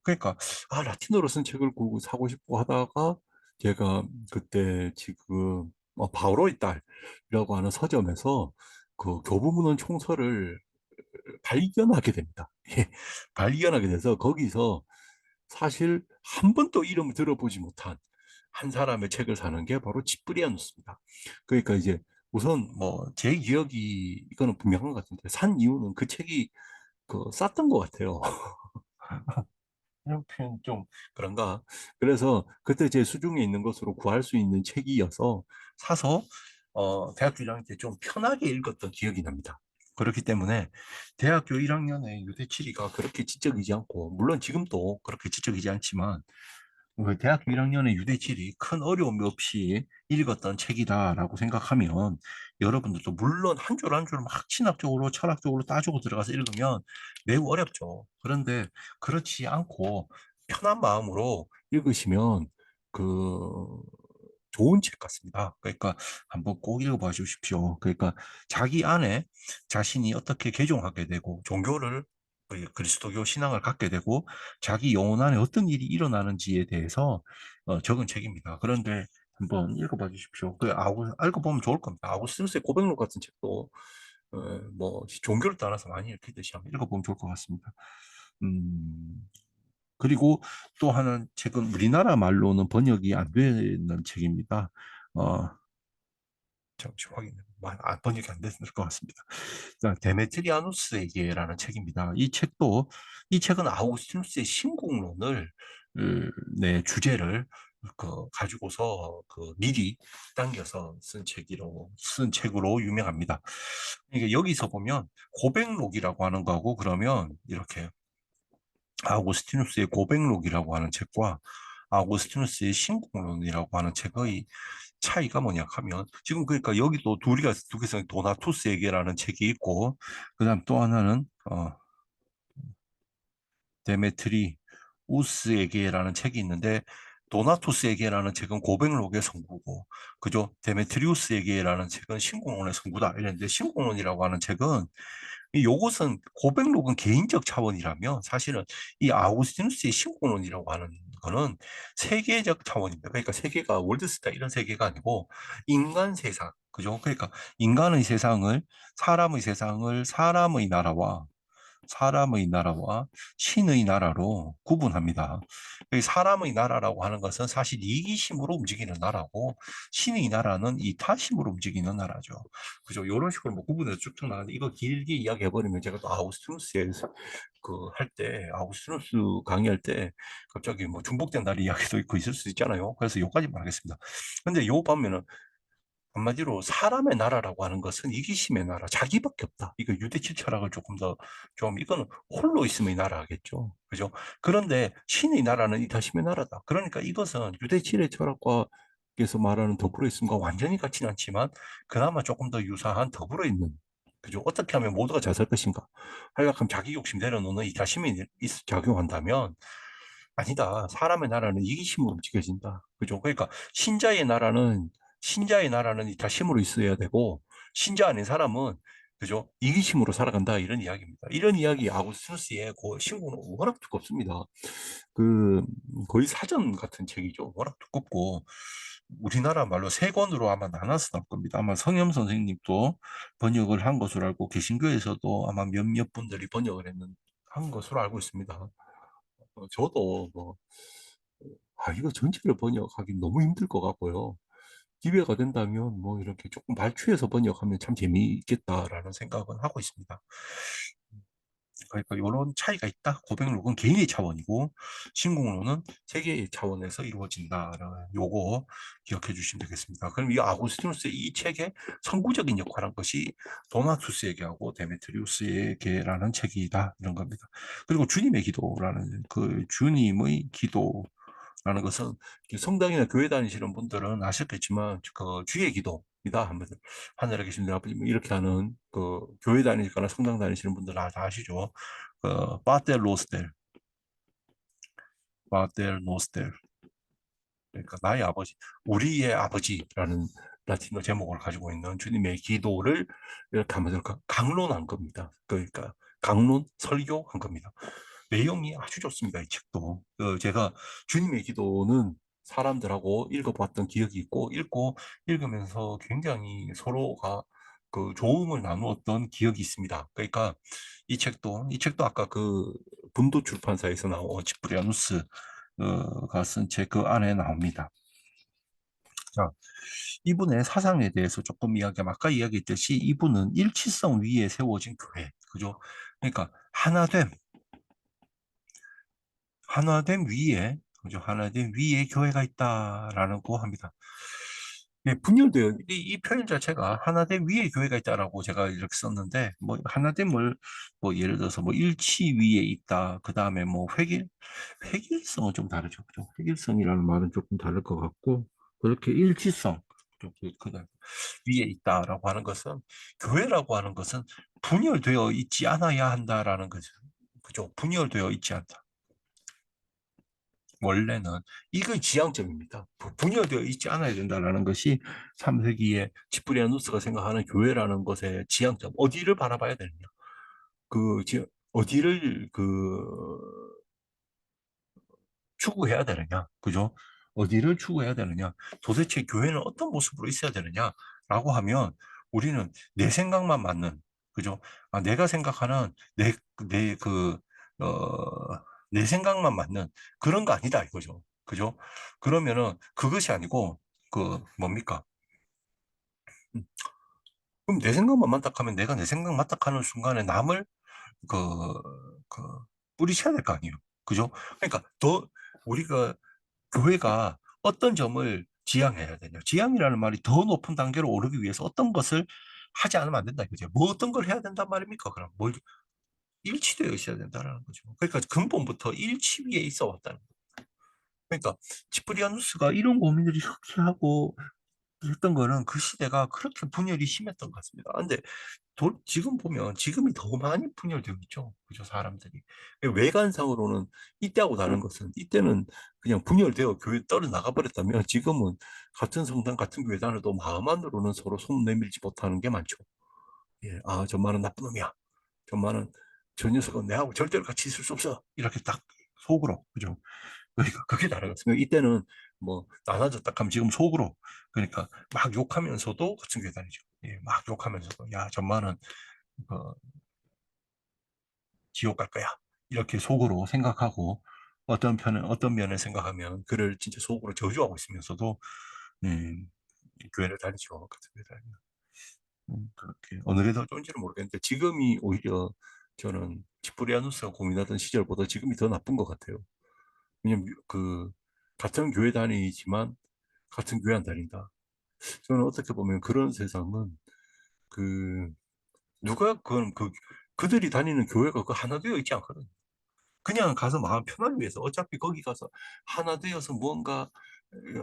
그러니까 라틴어로 쓴 책을 사고 싶고 하다가 제가 그때 지금 바오로의 딸이라고 하는 서점에서 그 교보문헌 총서를 발견하게 됩니다. 예, 발견하게 돼서 거기서 사실 한 번도 이름을 들어보지 못한 한 사람의 책을 사는 게 바로 치프리아누스입니다. 그러니까 이제 우선 뭐 제 기억이 이거는 분명한 것 같은데 산 이유는 그 책이 쌌던 것 같아요. 이런 표현 좀 그런가? 그래서 그때 제 수중에 있는 것으로 구할 수 있는 책이어서 사서 대학교 1학년 때 좀 편하게 읽었던 기억이 납니다. 그렇기 때문에 대학교 1학년에 유대치리가 그렇게 지적이지 않고 물론 지금도 그렇게 지적이지 않지만 그 대학교 1학년의 유대질이 큰 어려움이 없이 읽었던 책이다라고 생각하면 여러분들도 물론 한 줄 한 줄 막 신학적으로 철학적으로 따지고 들어가서 읽으면 매우 어렵죠. 그런데 그렇지 않고 편한 마음으로 읽으시면 그 좋은 책 같습니다. 그러니까 한번 꼭 읽어봐 주십시오. 그러니까 자기 안에 자신이 어떻게 개종하게 되고 종교를 그리스도교 신앙을 갖게 되고 자기 영혼 안에 어떤 일이 일어나는지에 대해서 적은 책입니다. 그런데 한번 읽어봐 주십시오. 읽어보면 좋을 겁니다. 아우구스티누스의 고백록 같은 책도 뭐 종교를 따라서 많이 읽히듯이 한번 읽어보면 좋을 것 같습니다. 음, 그리고 또 하나는 책은 우리나라 말로는 번역이 안 되는 책입니다. 어, 잠시 확인해. 번역이 안 됐을 것 같습니다. 데메트리아누스에게라는 책입니다. 이 책은 아우구스티누스의 신공론을 네, 주제를 가지고서 미리 당겨서 쓴 책으로 유명합니다. 이게 여기서 보면 고백록이라고 하는 거하고 그러면 이렇게 아우구스티누스의 고백록이라고 하는 책과 아우구스티누스의 신공론이라고 하는 책의 차이가 뭐냐 하면 지금 그러니까 여기도 두 개서 도나투스에게라는 책이 있고 그다음 또 하나는 데메트리 우스에게라는 책이 있는데 도나투스에게라는 책은 고백록의 성구고 그죠? 데메트리우스에게라는 책은 신공론의 성구다 이랬는데 신공론이라고 하는 책은 요것은 고백록은 개인적 차원이라면 사실은 이 아우구스티누스의 신공론이라고 하는 거는 세계적 차원입니다. 그러니까 세계가 월드스타 이런 세계가 아니고 인간 세상 그죠? 그러니까 인간의 세상을 사람의 세상을 사람의 나라와 신의 나라로 구분합니다. 사람의 나라라고 하는 것은 사실 이기심으로 움직이는 나라고 신의 나라는 이타심으로 움직이는 나라죠. 그죠? 이런 식으로 뭐 구분해서 쭉쭉 나가는데 이거 길게 이야기해버리면 제가 또 아우구스티누스에서 할 때, 아우구스티누스 강의할 때 갑자기 뭐 중복된 날 이야기도 있고 있을 수 있잖아요. 그래서 요까지만 하겠습니다. 근데 요 반면은 한마디로 사람의 나라라고 하는 것은 이기심의 나라, 자기밖에 없다. 이거 유대치 철학을 조금 더, 좀, 이거는 홀로 있음의 나라겠죠. 그죠? 그런데 신의 나라는 이타심의 나라다. 그러니까 이것은 유대치의 철학과에서 말하는 더불어 있음과 완전히 같지는 않지만, 그나마 조금 더 유사한 더불어 있는, 그죠? 어떻게 하면 모두가 잘 살 것인가? 하여간 자기 욕심 내려놓는 이타심이 작용한다면, 아니다. 사람의 나라는 이기심으로 움직여진다. 그죠? 그러니까 신자의 나라는 이타심으로 있어야 되고 신자 아닌 사람은 그죠? 이기심으로 살아간다 이런 이야기입니다. 이런 이야기 아구스티누스의 그 신구는 워낙 두껍습니다. 그 거의 사전 같은 책이죠. 워낙 두껍고 우리나라 말로 세 권으로 아마 나눠서 나올 겁니다. 아마 성염 선생님도 번역을 한 것으로 알고 개신교에서도 아마 몇몇 분들이 번역을 한 것으로 알고 있습니다. 저도 뭐, 이거 전체를 번역하기 너무 힘들 것 같고요. 기회가 된다면 뭐 이렇게 조금 발췌해서 번역하면 참 재미있겠다라는 생각은 하고 있습니다. 그러니까 이런 차이가 있다. 고백록은 개인의 차원이고 신공로는 세계의 차원에서 이루어진다라는 요거 기억해 주시면 되겠습니다. 그럼 이 아구스티누스의 이 책의 선구적인 역할한 것이 도나투스에게하고 데메트리우스에게라는 책이다 이런 겁니다. 그리고 주님의 기도라는 그 주님의 기도 라는 것은 성당이나 교회 다니시는 분들은 아셨겠지만 그 주의 기도이다 하면 하늘에 계신 내 아버지 뭐 이렇게 하는 그 교회 다니거나 성당 다니시는 분들 다 아시죠? 그 파테 로스텔, 파테 노스텔 그러니까 나의 아버지, 우리의 아버지라는 라틴어 제목을 가지고 있는 주님의 기도를 이렇게 하면서 강론한 겁니다. 그러니까 강론, 설교한 겁니다. 내용이 아주 좋습니다. 이 책도. 제가 주님의 기도는 사람들하고 읽어봤던 기억이 있고, 읽으면서 굉장히 서로가 그 좋음을 나누었던 기억이 있습니다. 그러니까 이 책도 아까 그 분도 출판사에서 나온 지프리아누스 가 쓴 책 그 안에 나옵니다. 자, 이분의 사상에 대해서 조금 이야기하면 아까 이야기했듯이 이분은 일치성 위에 세워진 교회, 그죠? 그러니까 하나됨 위에, 그죠? 하나됨 위에 교회가 있다라는 거 합니다. 예, 분열되어 이 표현 자체가 하나됨 위에 교회가 있다라고 제가 이렇게 썼는데 뭐 하나됨을 뭐 예를 들어서 뭐 일치 위에 있다 그 다음에 뭐 획일성은 좀 다르죠 그죠 획일성이라는 말은 조금 다를 것 같고 그렇게 일치성 그다음 위에 있다라고 하는 것은 교회라고 하는 것은 분열되어 있지 않아야 한다라는 거죠 그죠 분열되어 있지 않다 원래는 이건 지향점입니다. 분열되어 있지 않아야 된다는 것이 3세기의 지프리아누스가 생각하는 교회라는 것의 지향점. 어디를 바라봐야 되느냐? 어디를 추구해야 되느냐? 그죠? 어디를 추구해야 되느냐? 도대체 교회는 어떤 모습으로 있어야 되느냐라고 하면 우리는 내 생각만 맞는 그죠? 내가 생각하는 내 내 생각만 맞는 그런 거 아니다 이거죠. 그죠? 그러면은 그것이 아니고 뭡니까? 음, 그럼 내 생각만 맞다 하면 내가 내 생각 맞다 하는 순간에 남을 그, 그 뿌리쳐야 될 거 아니에요. 그죠? 그러니까 우리가 교회가 어떤 점을 지향해야 되냐. 지향이라는 말이 더 높은 단계로 오르기 위해서 어떤 것을 하지 않으면 안 된다 이거죠. 뭐 어떤 걸 해야 된단 말입니까? 그럼 뭘 일치되어 있어야 된다는 거죠. 그러니까 근본부터 일치 위에 있어 왔다는 거예요. 그러니까 지프리아누스가 이런 고민들이 이렇게 하고 했던 거는 그 시대가 그렇게 분열이 심했던 것 같습니다. 근데 지금 보면 지금이 더 많이 분열되고 있죠. 그죠, 사람들이. 외관상으로는 이때하고 다른 것은 이때는 그냥 분열되어 교회 떨어 나가버렸다면 지금은 같은 성당, 같은 교회 다녀도 마음 안으로는 서로 손 내밀지 못하는 게 많죠. 예, 저만은 나쁜 놈이야. 저만은 저 녀석은 내하고 절대로 같이 있을 수 없어. 이렇게 딱 속으로, 그죠? 그러니까 그게 다른 것 같습니다. 이때는 뭐 나눠졌다 하면 지금 속으로 그러니까 막 욕하면서도 같은 교회 다니죠. 예, 막 욕하면서도 야, 저만은 그 지옥 갈 거야. 이렇게 속으로 생각하고 어떤 면을 생각하면 그를 진짜 속으로 저주하고 있으면서도 음, 교회를 다니죠. 같은 교회 다니면. 그렇게 어느 게 더 좋은지는 모르겠는데 지금이 오히려 저는 지프리아누스가 고민하던 시절보다 지금이 더 나쁜 것 같아요. 왜냐면 같은 교회 다니지만 같은 교회 안 다닌다. 저는 어떻게 보면 그런 세상은 그 누가 그들이 다니는 교회가 그 하나 되어 있지 않거든요. 그냥 가서 마음 편하기 위해서 어차피 거기 가서 하나 되어서 무언가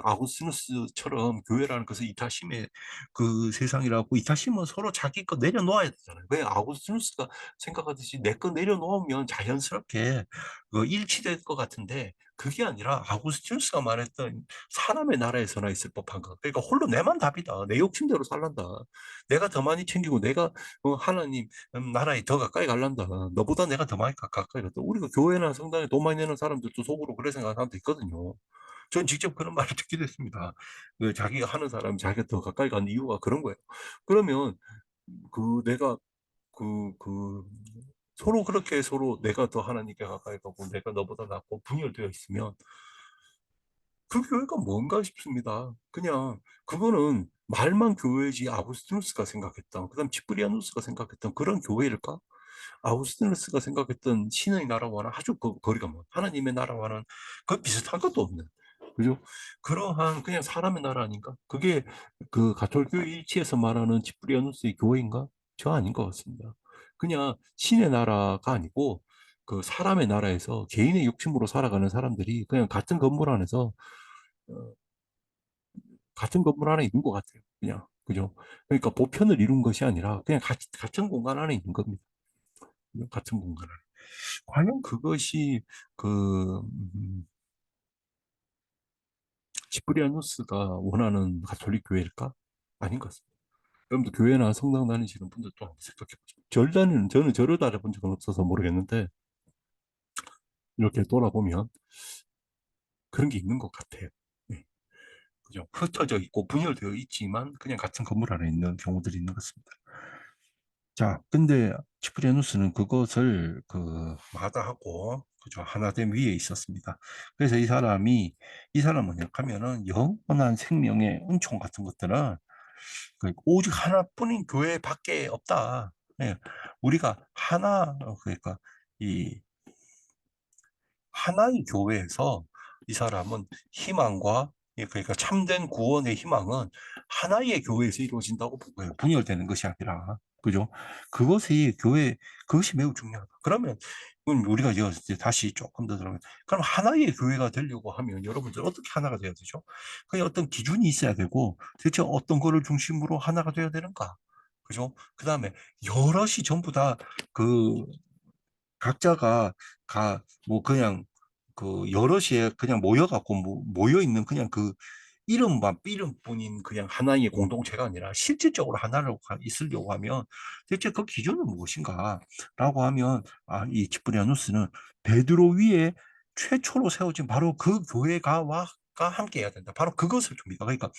아구스티누스처럼 교회라는 것은 이타심의 그 세상이라고 이타심은 서로 자기 거 내려놓아야 되잖아요. 왜 아구스티누스가 생각하듯이 내 거 내려놓으면 자연스럽게 그 일치될 것 같은데 그게 아니라 아구스티누스가 말했던 사람의 나라에서나 있을 법한 것. 그러니까 홀로 내만 답이다. 내 욕심대로 살란다. 내가 더 많이 챙기고 내가 하나님 나라에 더 가까이 갈란다. 너보다 내가 더 많이 가까이 갔다. 우리가 교회나 성당에 돈 많이 내는 사람들도 속으로 그래 생각하는 사람도 있거든요. 전 직접 그런 말을 듣기도 했습니다. 그 자기가 하는 사람, 자기가 더 가까이 가는 이유가 그런 거예요. 그러면 내가 그, 그, 서로 그렇게 서로 내가 더 하나님께 가까이 가고 내가 너보다 낫고 분열되어 있으면 그 교회가 뭔가 싶습니다. 그냥 그거는 말만 교회지 아구스티누스가 생각했던, 그다음 치프리아누스가 생각했던 그런 교회일까? 아우구스티누스가 생각했던 신의 나라와는 아주 거리가 먼 하나님의 나라와는 그 비슷한 것도 없는 그죠? 그러한 그냥 사람의 나라 아닌가? 그게 그 가톨교회 일치에서 말하는 지프리아누스의 교회인가? 저 아닌 것 같습니다. 그냥 신의 나라가 아니고 그 사람의 나라에서 개인의 욕심으로 살아가는 사람들이 그냥 같은 건물 안에서 어, 같은 건물 안에 있는 것 같아요. 그냥 그죠? 그러니까 보편을 이룬 것이 아니라 그냥 같은 공간 안에 있는 겁니다. 같은 공간 안에. 과연 그것이 그 시프리아누스가 원하는 가톨릭 교회일까? 아닌 것 같습니다. 여러분들 교회나 성당 다니시는 분들도 한번 생각해 보죠. 저는 절을 다녀본 적은 없어서 모르겠는데 이렇게 돌아보면 그런 게 있는 것 같아요. 네, 그죠? 흩어져 있고 분열되어 있지만 그냥 같은 건물 안에 있는 경우들이 있는 것 같습니다. 자, 근데 치프리아누스는 그것을 마다하고 그죠? 하나됨 위에 있었습니다. 그래서 이 사람은 하면은 영원한 생명의 은총 같은 것들은 오직 하나뿐인 교회밖에 없다. 예, 우리가 그러니까 이 하나의 교회에서 이 사람은 희망과 그러니까 참된 구원의 희망은 하나의 교회에서 이루어진다고 보고요. 분열되는 것이 아니라 그죠? 그것이 매우 중요하다. 그러면 우리가 이제 다시 조금 더 들어가면 그럼 하나의 교회가 되려고 하면 여러분들 어떻게 하나가 돼야 되죠? 그게 어떤 기준이 있어야 되고 대체 어떤 거를 중심으로 하나가 돼야 되는가? 그죠? 그 다음에 여럿이 전부 다그 각자가 뭐 그냥 여럿이 그냥 모여갖고 모여 있는 그냥 그 이름뿐인 그냥 하나의 공동체가 아니라 실질적으로 하나로 있으려고 하면 대체 그 기준은 무엇인가라고 하면 이 지프리아누스는 베드로 위에 최초로 세워진 바로 그 교회가와 함께 해야 된다. 바로 그것을 줍니다. 그러니까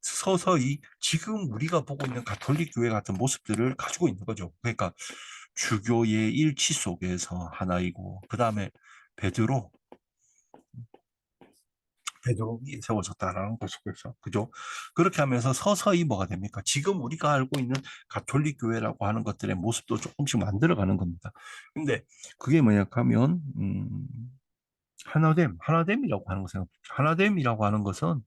서서히 지금 우리가 보고 있는 가톨릭 교회 같은 모습들을 가지고 있는 거죠. 그러니까 주교의 일치 속에서 하나이고, 그 다음에 베드로, 베드로 위에 세워졌다라는 것 속에서, 그죠? 그렇게 하면서 서서히 뭐가 됩니까? 지금 우리가 알고 있는 가톨릭 교회라고 하는 것들의 모습도 조금씩 만들어가는 겁니다. 근데 그게 뭐냐 하면, 하나됨이라고 하는 것은, 하나됨이라고 하는 것은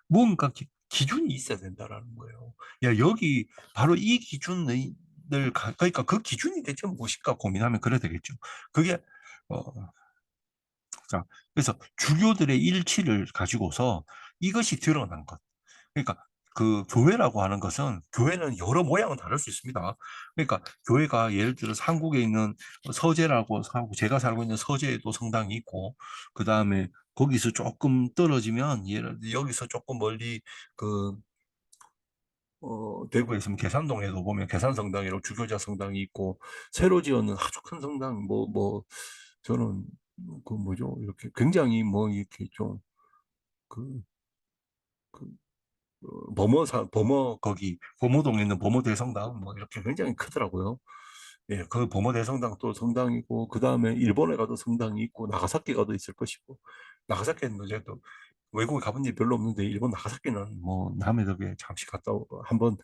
뭔가 기준이 있어야 된다라는 거예요. 야, 여기 바로 이 기준을 그러니까 그 기준이 대체 무엇일까 고민하면 그래 되겠죠. 그게 어, 자, 그래서 주교들의 일치를 가지고서 이것이 드러난 것. 그러니까 그 교회라고 하는 것은 교회는 여러 모양은 다를 수 있습니다. 그러니까 교회가 예를 들어서 한국에 있는 서재라고 하고 제가 살고 있는 서재에도 성당이 있고 그 다음에 거기서 조금 떨어지면 여기서 조금 멀리 그 대구에 있으면 계산동에도 보면 계산성당이라고 주교자 성당이 있고 새로 지었는 아주 큰 성당 저는 그 뭐죠 이렇게 굉장히 뭐 이렇게 좀 그 그 거기 범어동에 있는 범어 대성당 뭐 이렇게 굉장히 크더라고요. 예, 그 범어 대성당 또 성당이고 그 다음에 일본에 가도 성당이 있고 나가사키 가도 있을 것이고 나가사키는 이제 또 외국에 가본 지 별로 없는데 일본 나가사키는 뭐 남의 덕에 잠시 갔다 오고 한번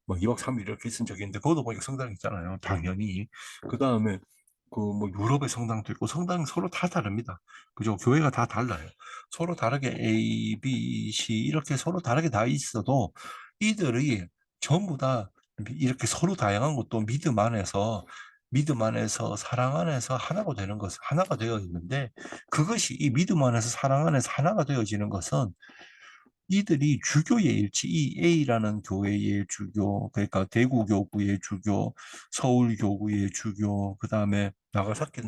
뭐 2박 3일 이렇게 있은 적이 있는데 그것도 보니까 성당 있잖아요. 당연히 그 다음에 그 뭐 유럽의 성당도 있고 성당 서로 다 다릅니다. 그죠? 교회가 다 달라요. 서로 다르게 A, B, C 이렇게 서로 다르게 다 있어도 이들이 전부 다 이렇게 서로 다양한 것도 믿음 안에서 사랑 안에서 하나가 되는 것은 하나가 되어 있는데 그것이 이 믿음 안에서 사랑 안에서 하나가 되어지는 것은 이들이 주교의 일치, 이 A라는 교회의 주교, 그러니까 대구교구의 주교, 서울교구의 주교, 그 다음에 나가사키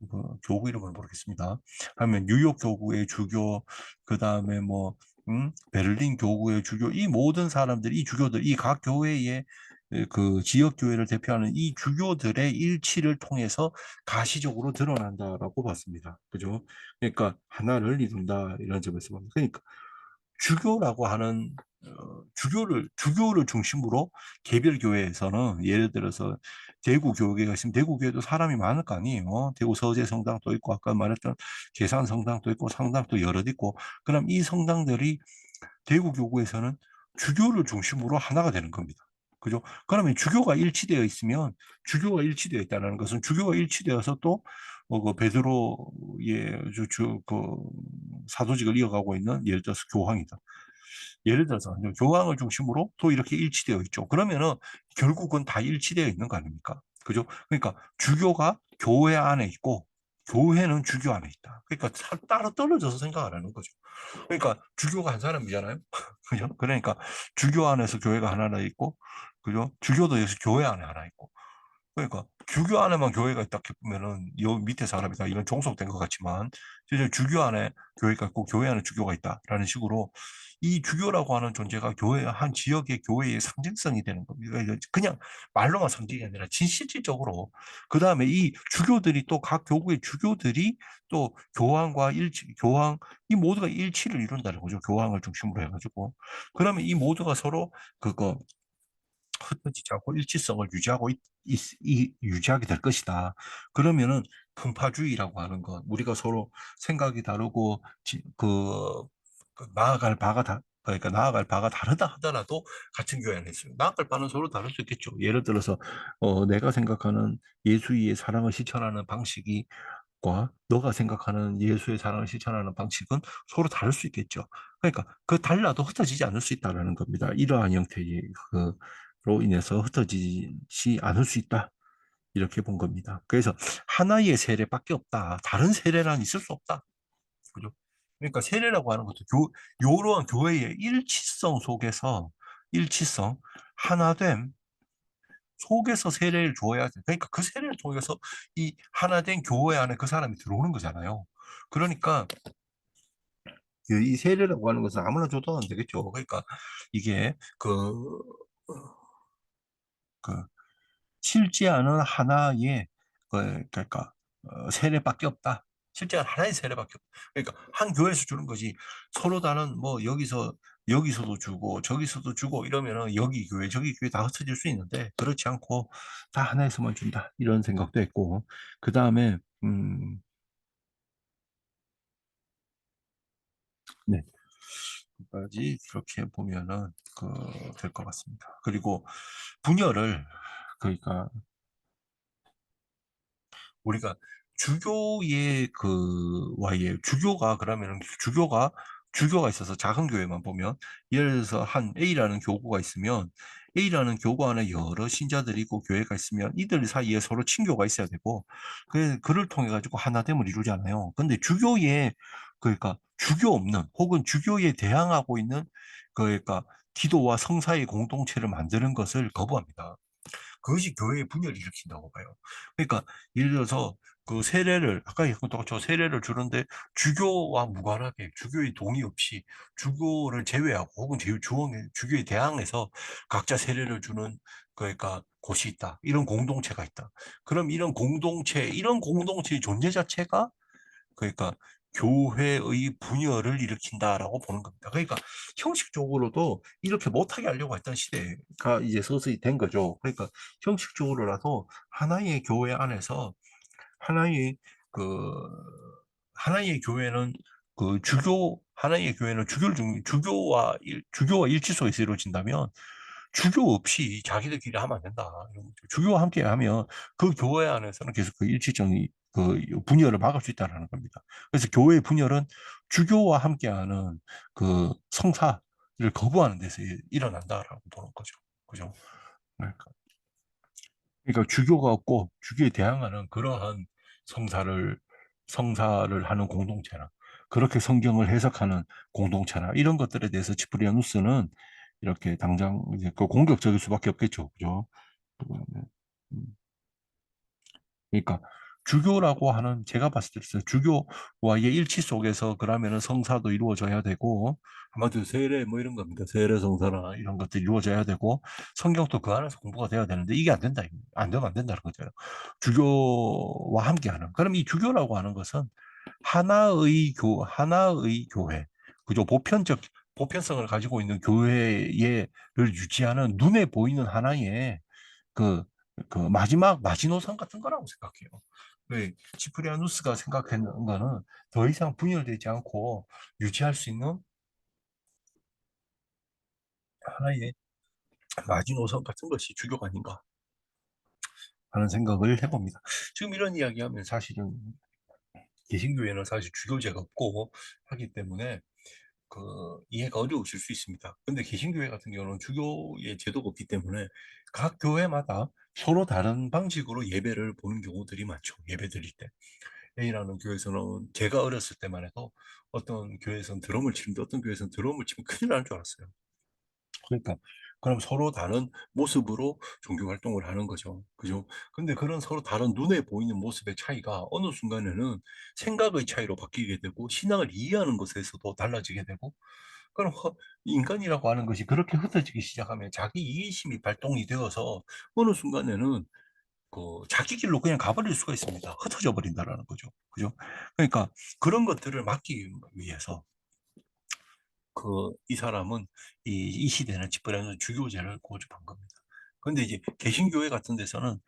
그 교구 이름을 모르겠습니다. 하면 뉴욕 교구의 주교, 그 다음에 뭐 베를린 교구의 주교, 이 모든 사람들, 이 주교들, 이 각 교회의 그 지역 교회를 대표하는 이 주교들의 일치를 통해서 가시적으로 드러난다라고 봤습니다. 그죠? 그러니까 하나를 이룬다 이런 점에서 봅니다. 그러니까 주교라고 하는 주교를 중심으로 개별 교회에서는 예를 들어서 대구 교회가 있으면 대구 교회도 사람이 많을 거 아니에요. 대구 서재 성당도 있고 아까 말했던 계산 성당도 있고 성당도 여럿 있고 그럼 이 성당들이 대구 교구에서는 주교를 중심으로 하나가 되는 겁니다. 그죠? 그러면 주교가 일치되어 있다는 것은 주교가 일치되어서 또 그 베드로의 그 사도직을 이어가고 있는 예를 들어서 교황이다. 예를 들어서 교황을 중심으로 또 이렇게 일치되어 있죠. 그러면은 결국은 다 일치되어 있는 거 아닙니까? 그죠? 그러니까 주교가 교회 안에 있고 교회는 주교 안에 있다. 그러니까 따로 떨어져서 생각 안 하는 거죠. 그러니까 주교가 한 사람이잖아요. 그죠? 그러니까 주교 안에서 교회가 하나 있고, 그죠? 주교도 여기서 교회 안에 하나 있고. 그러니까 주교 안에만 교회가 있다 보면은 여 밑에 사람이 다 이런 종속된 것 같지만 실제 주교 안에 교회가 있고 교회 안에 주교가 있다라는 식으로 이 주교라고 하는 존재가 교회 한 지역의 교회의 상징성이 되는 겁니다. 그냥 말로만 상징이 아니라 실질적으로 그 다음에 이 주교들이 또 각 교구의 주교들이 또 교황 이 모두가 일치를 이룬다는 거죠. 교황을 중심으로 해가지고 그러면 이 모두가 서로 그거 흩어지지 않고 일치성을 유지하게 될 것이다. 그러면은 분파주의라고 하는 것, 우리가 서로 생각이 다르고 그러니까 나아갈 바가 다르다 하더라도 같은 교회 안에 있어요. 나아갈 바는 서로 다를 수 있겠죠. 예를 들어서 내가 생각하는 예수의 사랑을 실천하는 방식이 과 너가 생각하는 예수의 사랑을 실천하는 방식은 서로 다를 수 있겠죠. 그러니까 그 달라도 흩어지지 않을 수 있다라는 겁니다. 이러한 형태의 그로 인해서 흩어지지 않을 수 있다. 이렇게 본 겁니다. 그래서 하나의 세례밖에 없다. 다른 세례란 있을 수 없다. 그죠? 그러니까 세례라고 하는 것도 요러한 교회의 일치성, 하나됨, 속에서 세례를 줘야 돼. 그러니까 그 세례를 통해서 이 하나된 교회 안에 그 사람이 들어오는 거잖아요. 그러니까 이 세례라고 하는 것은 아무나 줘도 안 되겠죠. 그러니까 이게 그 실제하는 하나의 그러니까 세례밖에 없다. 실제는 하나의 세례밖에 없다. 그러니까 한 교회에서 주는 거지. 서로 다른 뭐 여기서도 주고 저기서도 주고 이러면은 여기 교회 저기 교회 다 흩어질 수 있는데 그렇지 않고 다 하나에서만 준다. 이런 생각도 했고 그 다음에 네. 까지 그렇게 보면은 될 것 같습니다. 그리고 분열을 그러니까 우리가 주교의 와의 주교가 그러면 주교가 있어서 작은 교회만 보면 예를 들어서 한 A라는 교구가 있으면 A라는 교구 안에 여러 신자들이 있고 교회가 있으면 이들 사이에 서로 친교가 있어야 되고 그를 통해 가지고 하나됨을 이루잖아요. 근데 그러니까 주교 없는 혹은 주교에 대항하고 있는 그러니까 기도와 성사의 공동체를 만드는 것을 거부합니다. 그것이 교회의 분열을 일으킨다고 봐요. 그러니까 예를 들어서 아까 얘기했던 것처럼 세례를 주는데 주교와 무관하게 주교의 동의 없이 주교를 제외하고 혹은 주교에 대항해서 각자 세례를 주는 그러니까 곳이 있다. 이런 공동체가 있다. 그럼 이런 공동체의 존재 자체가 그러니까 교회의 분열을 일으킨다라고 보는 겁니다. 그러니까 형식적으로도 이렇게 못하게 하려고 했던 시대가 이제 서서히 된 거죠. 그러니까 형식적으로라도 하나의 그 하나의 교회는 하나의 교회는 주교와 일치 속에서 이루어진다면 주교 없이 자기들끼리 하면 안 된다. 이런 거죠. 주교와 함께 하면 그 교회 안에서는 계속 그 일치적인 그 분열을 막을 수 있다는 겁니다. 그래서 교회의 분열은 주교와 함께하는 그 성사를 거부하는 데서 일어난다라고 보는 거죠. 그죠? 그러니까 주교가 없고 주교에 대항하는 그러한 성사를 성사를 하는 공동체나 그렇게 성경을 해석하는 공동체나 이런 것들에 대해서 치프리아누스는 이렇게 당장 이제 그 공격적일 수밖에 없겠죠. 그죠? 음. 그러니까 주교라고 하는 제가 봤을 때 있어요. 주교와의 일치 속에서 그러면은 성사도 이루어져야 되고 아마도 세례 뭐 이런 겁니다. 세례 성사나 이런 것들이 이루어져야 되고 성경도 그 안에서 공부가 돼야 되는데 이게 안 된다. 안 되면 안 된다는 거죠. 주교와 함께하는. 그럼 이 주교라고 하는 것은 하나의 교회, 그죠? 보편성을 가지고 있는 교회를 유지하는 눈에 보이는 하나의 그, 그 마지막 마지노선 같은 거라고 생각해요. 왜 치프리아누스가 생각하는 거는 더 이상 분열되지 않고 유지할 수 있는 하나의 마지노선 같은 것이 주교가 아닌가 하는 생각을 해봅니다. 지금 이런 이야기하면 사실은 개신교회는 사실 주교제가 없고 하기 때문에 그 이해가 어려우실 수 있습니다. 근데 개신교회 같은 경우는 주교의 제도가 없기 때문에 각 교회마다 서로 다른 방식으로 예배를 보는 경우들이 많죠. 예배 드릴 때. A라는 교회에서는 제가 어렸을 때만 해도 어떤 교회에서는 드럼을 치는데 어떤 교회에서는 드럼을 치면 큰일 나는 줄 알았어요. 그러니까 그럼 서로 다른 모습으로 종교 활동을 하는 거죠. 그죠? 근데 그런 서로 다른 눈에 보이는 모습의 차이가 어느 순간에는 생각의 차이로 바뀌게 되고 신앙을 이해하는 것에서도 달라지게 되고 그럼 인간이라고 하는 것이 그렇게 흩어지기 시작하면 자기 이해심이 발동이 되어서 어느 순간에는 그 자기 길로 그냥 가버릴 수가 있습니다. 흩어져 버린다라는 거죠. 그죠? 그러니까 그런 것들을 막기 위해서 이 사람은 이 시대는 집권하는 주교제를 고집한 겁니다. 근데 이제 개신교회 같은 데서는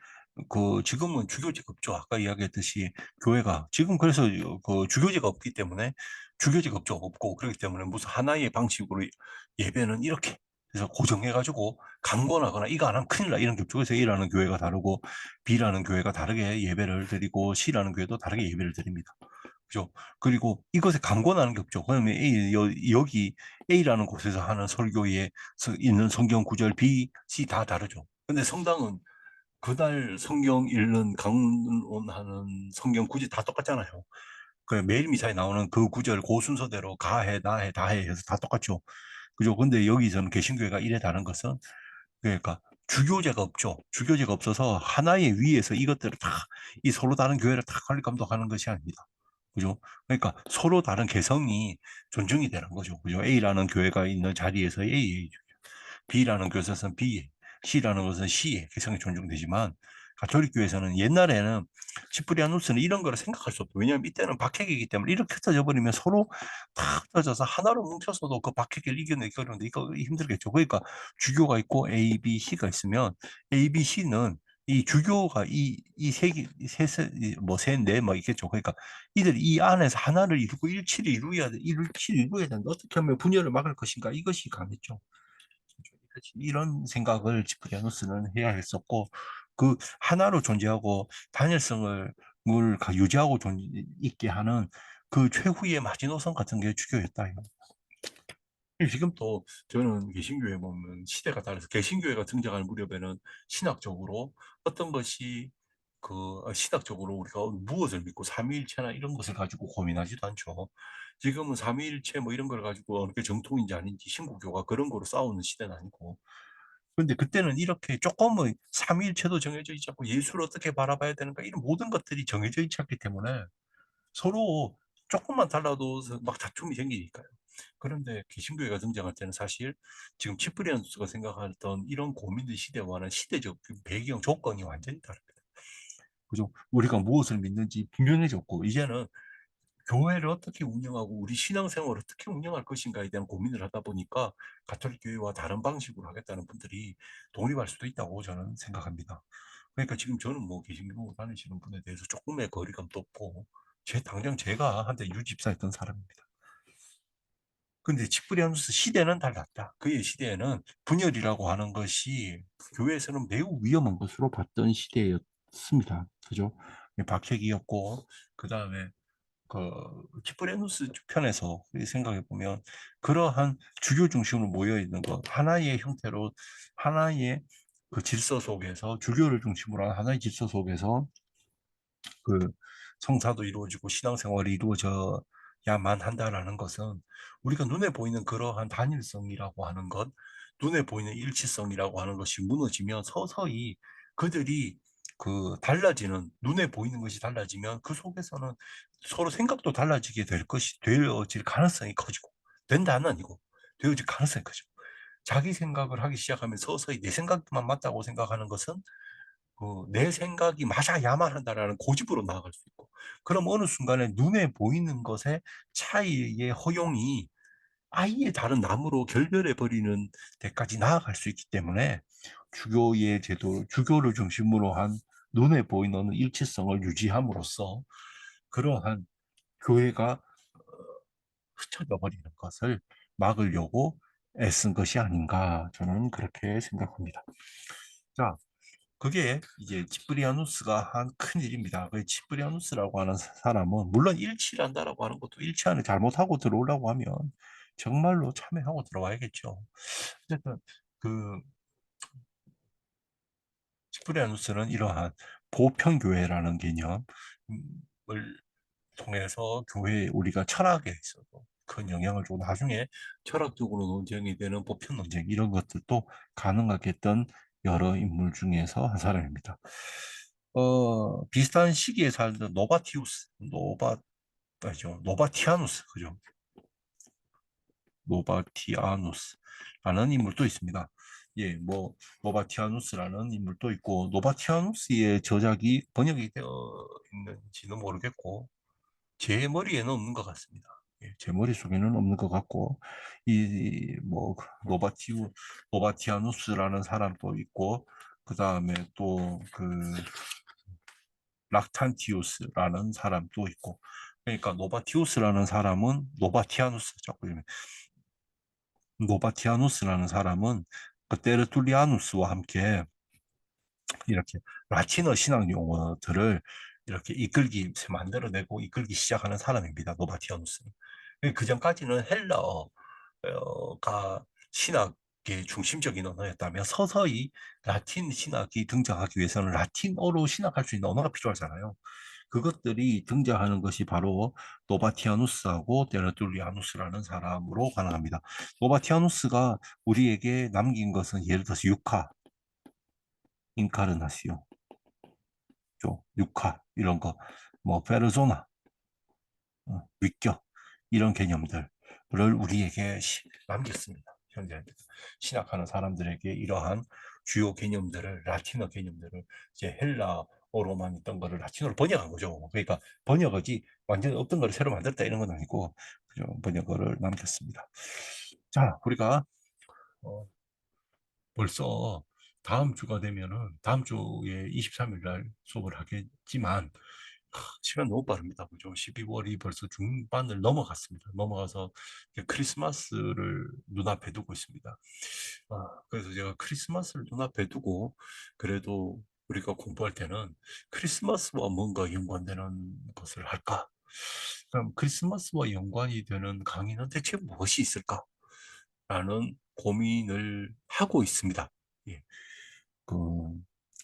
지금은 주교제가 없죠. 아까 이야기했듯이 교회가 지금 그래서 그 주교제가 없기 때문에 주교제가 없고 그렇기 때문에 무슨 하나의 방식으로 예배는 이렇게 그래서 고정해가지고 강권하거나 이거 안 하면 큰일 나 이런 격쪽에서 A라는 교회가 다르고 B라는 교회가 다르게 예배를 드리고 C라는 교회도 다르게 예배를 드립니다. 그죠? 그리고 이것에 강권하는 게 없죠. 그러면 여기 A라는 곳에서 하는 설교에 있는 성경 구절 B, C 다 다르죠. 근데 성당은 그날 성경 읽는 강론하는 성경 구절 다 똑같잖아요. 그 매일 미사에 나오는 그 구절 그 순서대로 가해, 나해, 다해 해서 다 똑같죠. 그죠? 근데 여기서는 개신교회가 이래 다른 것은 그러니까 주교제가 없죠. 주교제가 없어서 하나의 위에서 이것들을 다, 이 서로 다른 교회를 다 관리 감독하는 것이 아닙니다. 그죠? 그러니까 서로 다른 개성이 존중이 되는 거죠. 그죠? A라는 교회가 있는 자리에서 A, B라는 교회에서는 B, C라는 것은 C의 개성이 존중되지만 가톨릭 교회에서는 옛날에는 시프리아누스는 이런 거를 생각할 수 없고 왜냐하면 이때는 박해기이기 때문에 이렇게 흩어져 버리면 서로 다 흩어져서 하나로 뭉쳐서도 그 박해기를 이겨내기 어려운데 이거 힘들겠죠. 그러니까 주교가 있고 A, B, C가 있으면 A, B, C는 이 주교가 이 뭐, 셋, 넷, 뭐, 있겠죠. 그러니까 이들 이 안에서 하나를 이루고 일치를 이루어야 되는데 어떻게 하면 분열을 막을 것인가 이것이 강했죠. 이런 생각을 지프리아누스는 해야 했었고 그 하나로 존재하고 단일성을 유지하고 있게 하는 그 최후의 마지노선 같은 게 주교였다. 지금 또 저는 개신교회 보면 시대가 달라서 개신교회가 등장할 무렵에는 신학적으로 어떤 것이 신학적으로 우리가 무엇을 믿고 삼위일체나 이런 것을 가지고 고민하지도 않죠. 지금은 삼위일체 뭐 이런 걸 가지고 어느 게 정통인지 아닌지 신구교가 그런 거로 싸우는 시대는 아니고 근데 그때는 이렇게 조금은 삼위일체도 정해져 있지 않고 예수를 어떻게 바라봐야 되는가 이런 모든 것들이 정해져 있지 않기 때문에 서로 조금만 달라도 막 다툼이 생기니까요. 그런데 개신교회가 등장할 때는 사실 지금 치프리안스가 생각했던 이런 고민의 시대와는 시대적 배경 조건이 완전히 다릅니다. 그죠? 우리가 무엇을 믿는지 분명해졌고 이제는 교회를 어떻게 운영하고 우리 신앙생활을 어떻게 운영할 것인가에 대한 고민을 하다 보니까 가톨릭 교회와 다른 방식으로 하겠다는 분들이 독립할 수도 있다고 저는 생각합니다. 그러니까 지금 저는 뭐 개신교 다니시는 분에 대해서 조금의 거리감도 없고 당장 제가 한때 유집사였던 사람입니다. 근데 치프리아누스 시대는 달랐다. 그의 시대에는 분열이라고 하는 것이 교회에서는 매우 위험한 것으로 봤던 시대였습니다. 그죠? 박해기였고, 그 다음에 그 키프레누스 편에서 생각해 보면 그러한 주교 중심으로 모여 있는 것 하나의 형태로 하나의 그 질서 속에서 주교를 중심으로 한 하나의 질서 속에서 그 성사도 이루어지고 신앙생활이 이루어져야만 한다라는 것은 우리가 눈에 보이는 그러한 단일성이라고 하는 것, 눈에 보이는 일치성이라고 하는 것이 무너지면 서서히 그들이 그 달라지는 눈에 보이는 것이 달라지면 그 속에서는 서로 생각도 달라지게 될 것이 되어질 가능성이 커지고 된다는 아니고 되어질 가능성이 커지고 자기 생각을 하기 시작하면 서서히 내 생각만 맞다고 생각하는 것은 내 생각이 맞아야만 한다라는 고집으로 나아갈 수 있고, 그럼 어느 순간에 눈에 보이는 것의 차이의 허용이 아예 다른 나무로 결별해 버리는 데까지 나아갈 수 있기 때문에 주교의 제도, 주교를 중심으로 한 눈에 보이는 일치성을 유지함으로써 그러한 교회가 흩어져 버리는 것을 막으려고 애쓴 것이 아닌가 저는 그렇게 생각합니다. 자, 그게 이제 치프리아누스가 한 큰 일입니다. 그 치프리아누스라고 하는 사람은 물론 일치를 한다라고 하는 것도 일치 안에 잘못하고 들어오려고 하면 정말로 참여하고 들어와야겠죠. 어쨌든 그 치프리아누스는 이러한 보편교회라는 개념을 통해서 교회에 우리가 철학에 있어도 큰 영향을 주고 나중에 철학적으로 논쟁이 되는 보편 논쟁 이런 것들도 가능하게 했던 여러 인물 중에서 한 사람입니다. 비슷한 시기에 살던 노바티아누스, 그죠? 노바티아누스라는 인물도 있습니다. 예, 뭐 노바티아누스라는 인물도 있고 노바티아누스의 저작이 번역이 되어 있는지는 모르겠고 제 머리에는 없는 것 같습니다. 예, 제 머릿속에는 없는 것 같고, 뭐, 노바티아누스라는 사람도 있고, 그 다음에 또, 락탄티우스라는 사람도 있고, 그러니까 노바티우스라는 사람은, 노바티아누스라는 사람은, 그 테르툴리아누스와 함께 이렇게 라틴어 신학 용어들을 이렇게 만들어내고 이끌기 시작하는 사람입니다. 노바티아누스는. 그 전까지는 헬라어가 신학의 중심적인 언어였다면 서서히 라틴 신학이 등장하기 위해서는 라틴어로 신학할 수 있는 언어가 필요하잖아요. 그것들이 등장하는 것이 바로 노바티아누스하고 데르툴리아누스라는 사람으로 가능합니다. 노바티아누스가 우리에게 남긴 것은 예를 들어서 인카르나시오, 육화 이런 거, 뭐 페르소나, 위격 이런 개념들을 우리에게 남겼습니다. 현재 신학하는 사람들에게 이러한 주요 개념들을 라틴어 개념들을 이제 헬라어로만 있던 거를 라틴어로 번역한 거죠. 그러니까 번역하지 완전히 없던 거를 새로 만들었다 이런 건 아니고 번역어를 남겼습니다. 자, 우리가 어, 벌써 다음 주가 되면은 다음 주에 23일 날 수업을 하겠지만 시간 너무 빠릅니다. 그죠? 12월이 벌써 중반을 넘어갔습니다. 넘어가서 크리스마스를 눈앞에 두고 있습니다. 그래서 제가 크리스마스를 눈앞에 두고 그래도 우리가 공부할 때는 크리스마스와 뭔가 연관되는 것을 할까? 그럼 크리스마스와 연관이 되는 강의는 대체 무엇이 있을까? 라는 고민을 하고 있습니다. 예. 그,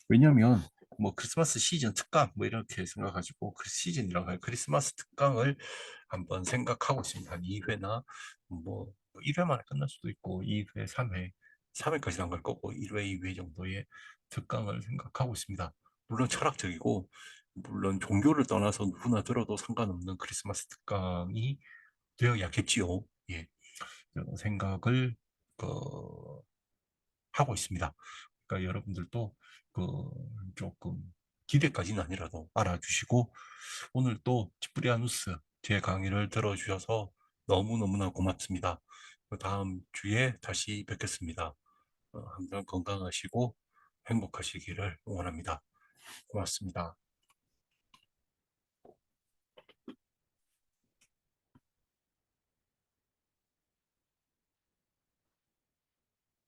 왜냐면, 뭐, 크리스마스 시즌 특강, 뭐, 이렇게 생각가지고, 그 시즌이라고 할 크리스마스 특강을 한번 생각하고 있습니다. 한 2회나, 뭐, 1회 만에 끝날 수도 있고, 2회, 3회, 3회까지는 안 갈 거고, 1회, 2회 정도의 특강을 생각하고 있습니다. 물론 철학적이고, 물론 종교를 떠나서 누구나 들어도 상관없는 크리스마스 특강이 되어야겠지요. 예. 생각을 그, 하고 있습니다. 그러니까 여러분들도 그 조금 기대까지는 아니라도 알아주시고 오늘 또 치프리아누스 제 강의를 들어주셔서 너무너무나 고맙습니다. 다음 주에 다시 뵙겠습니다. 항상 건강하시고 행복하시기를 응원합니다. 고맙습니다.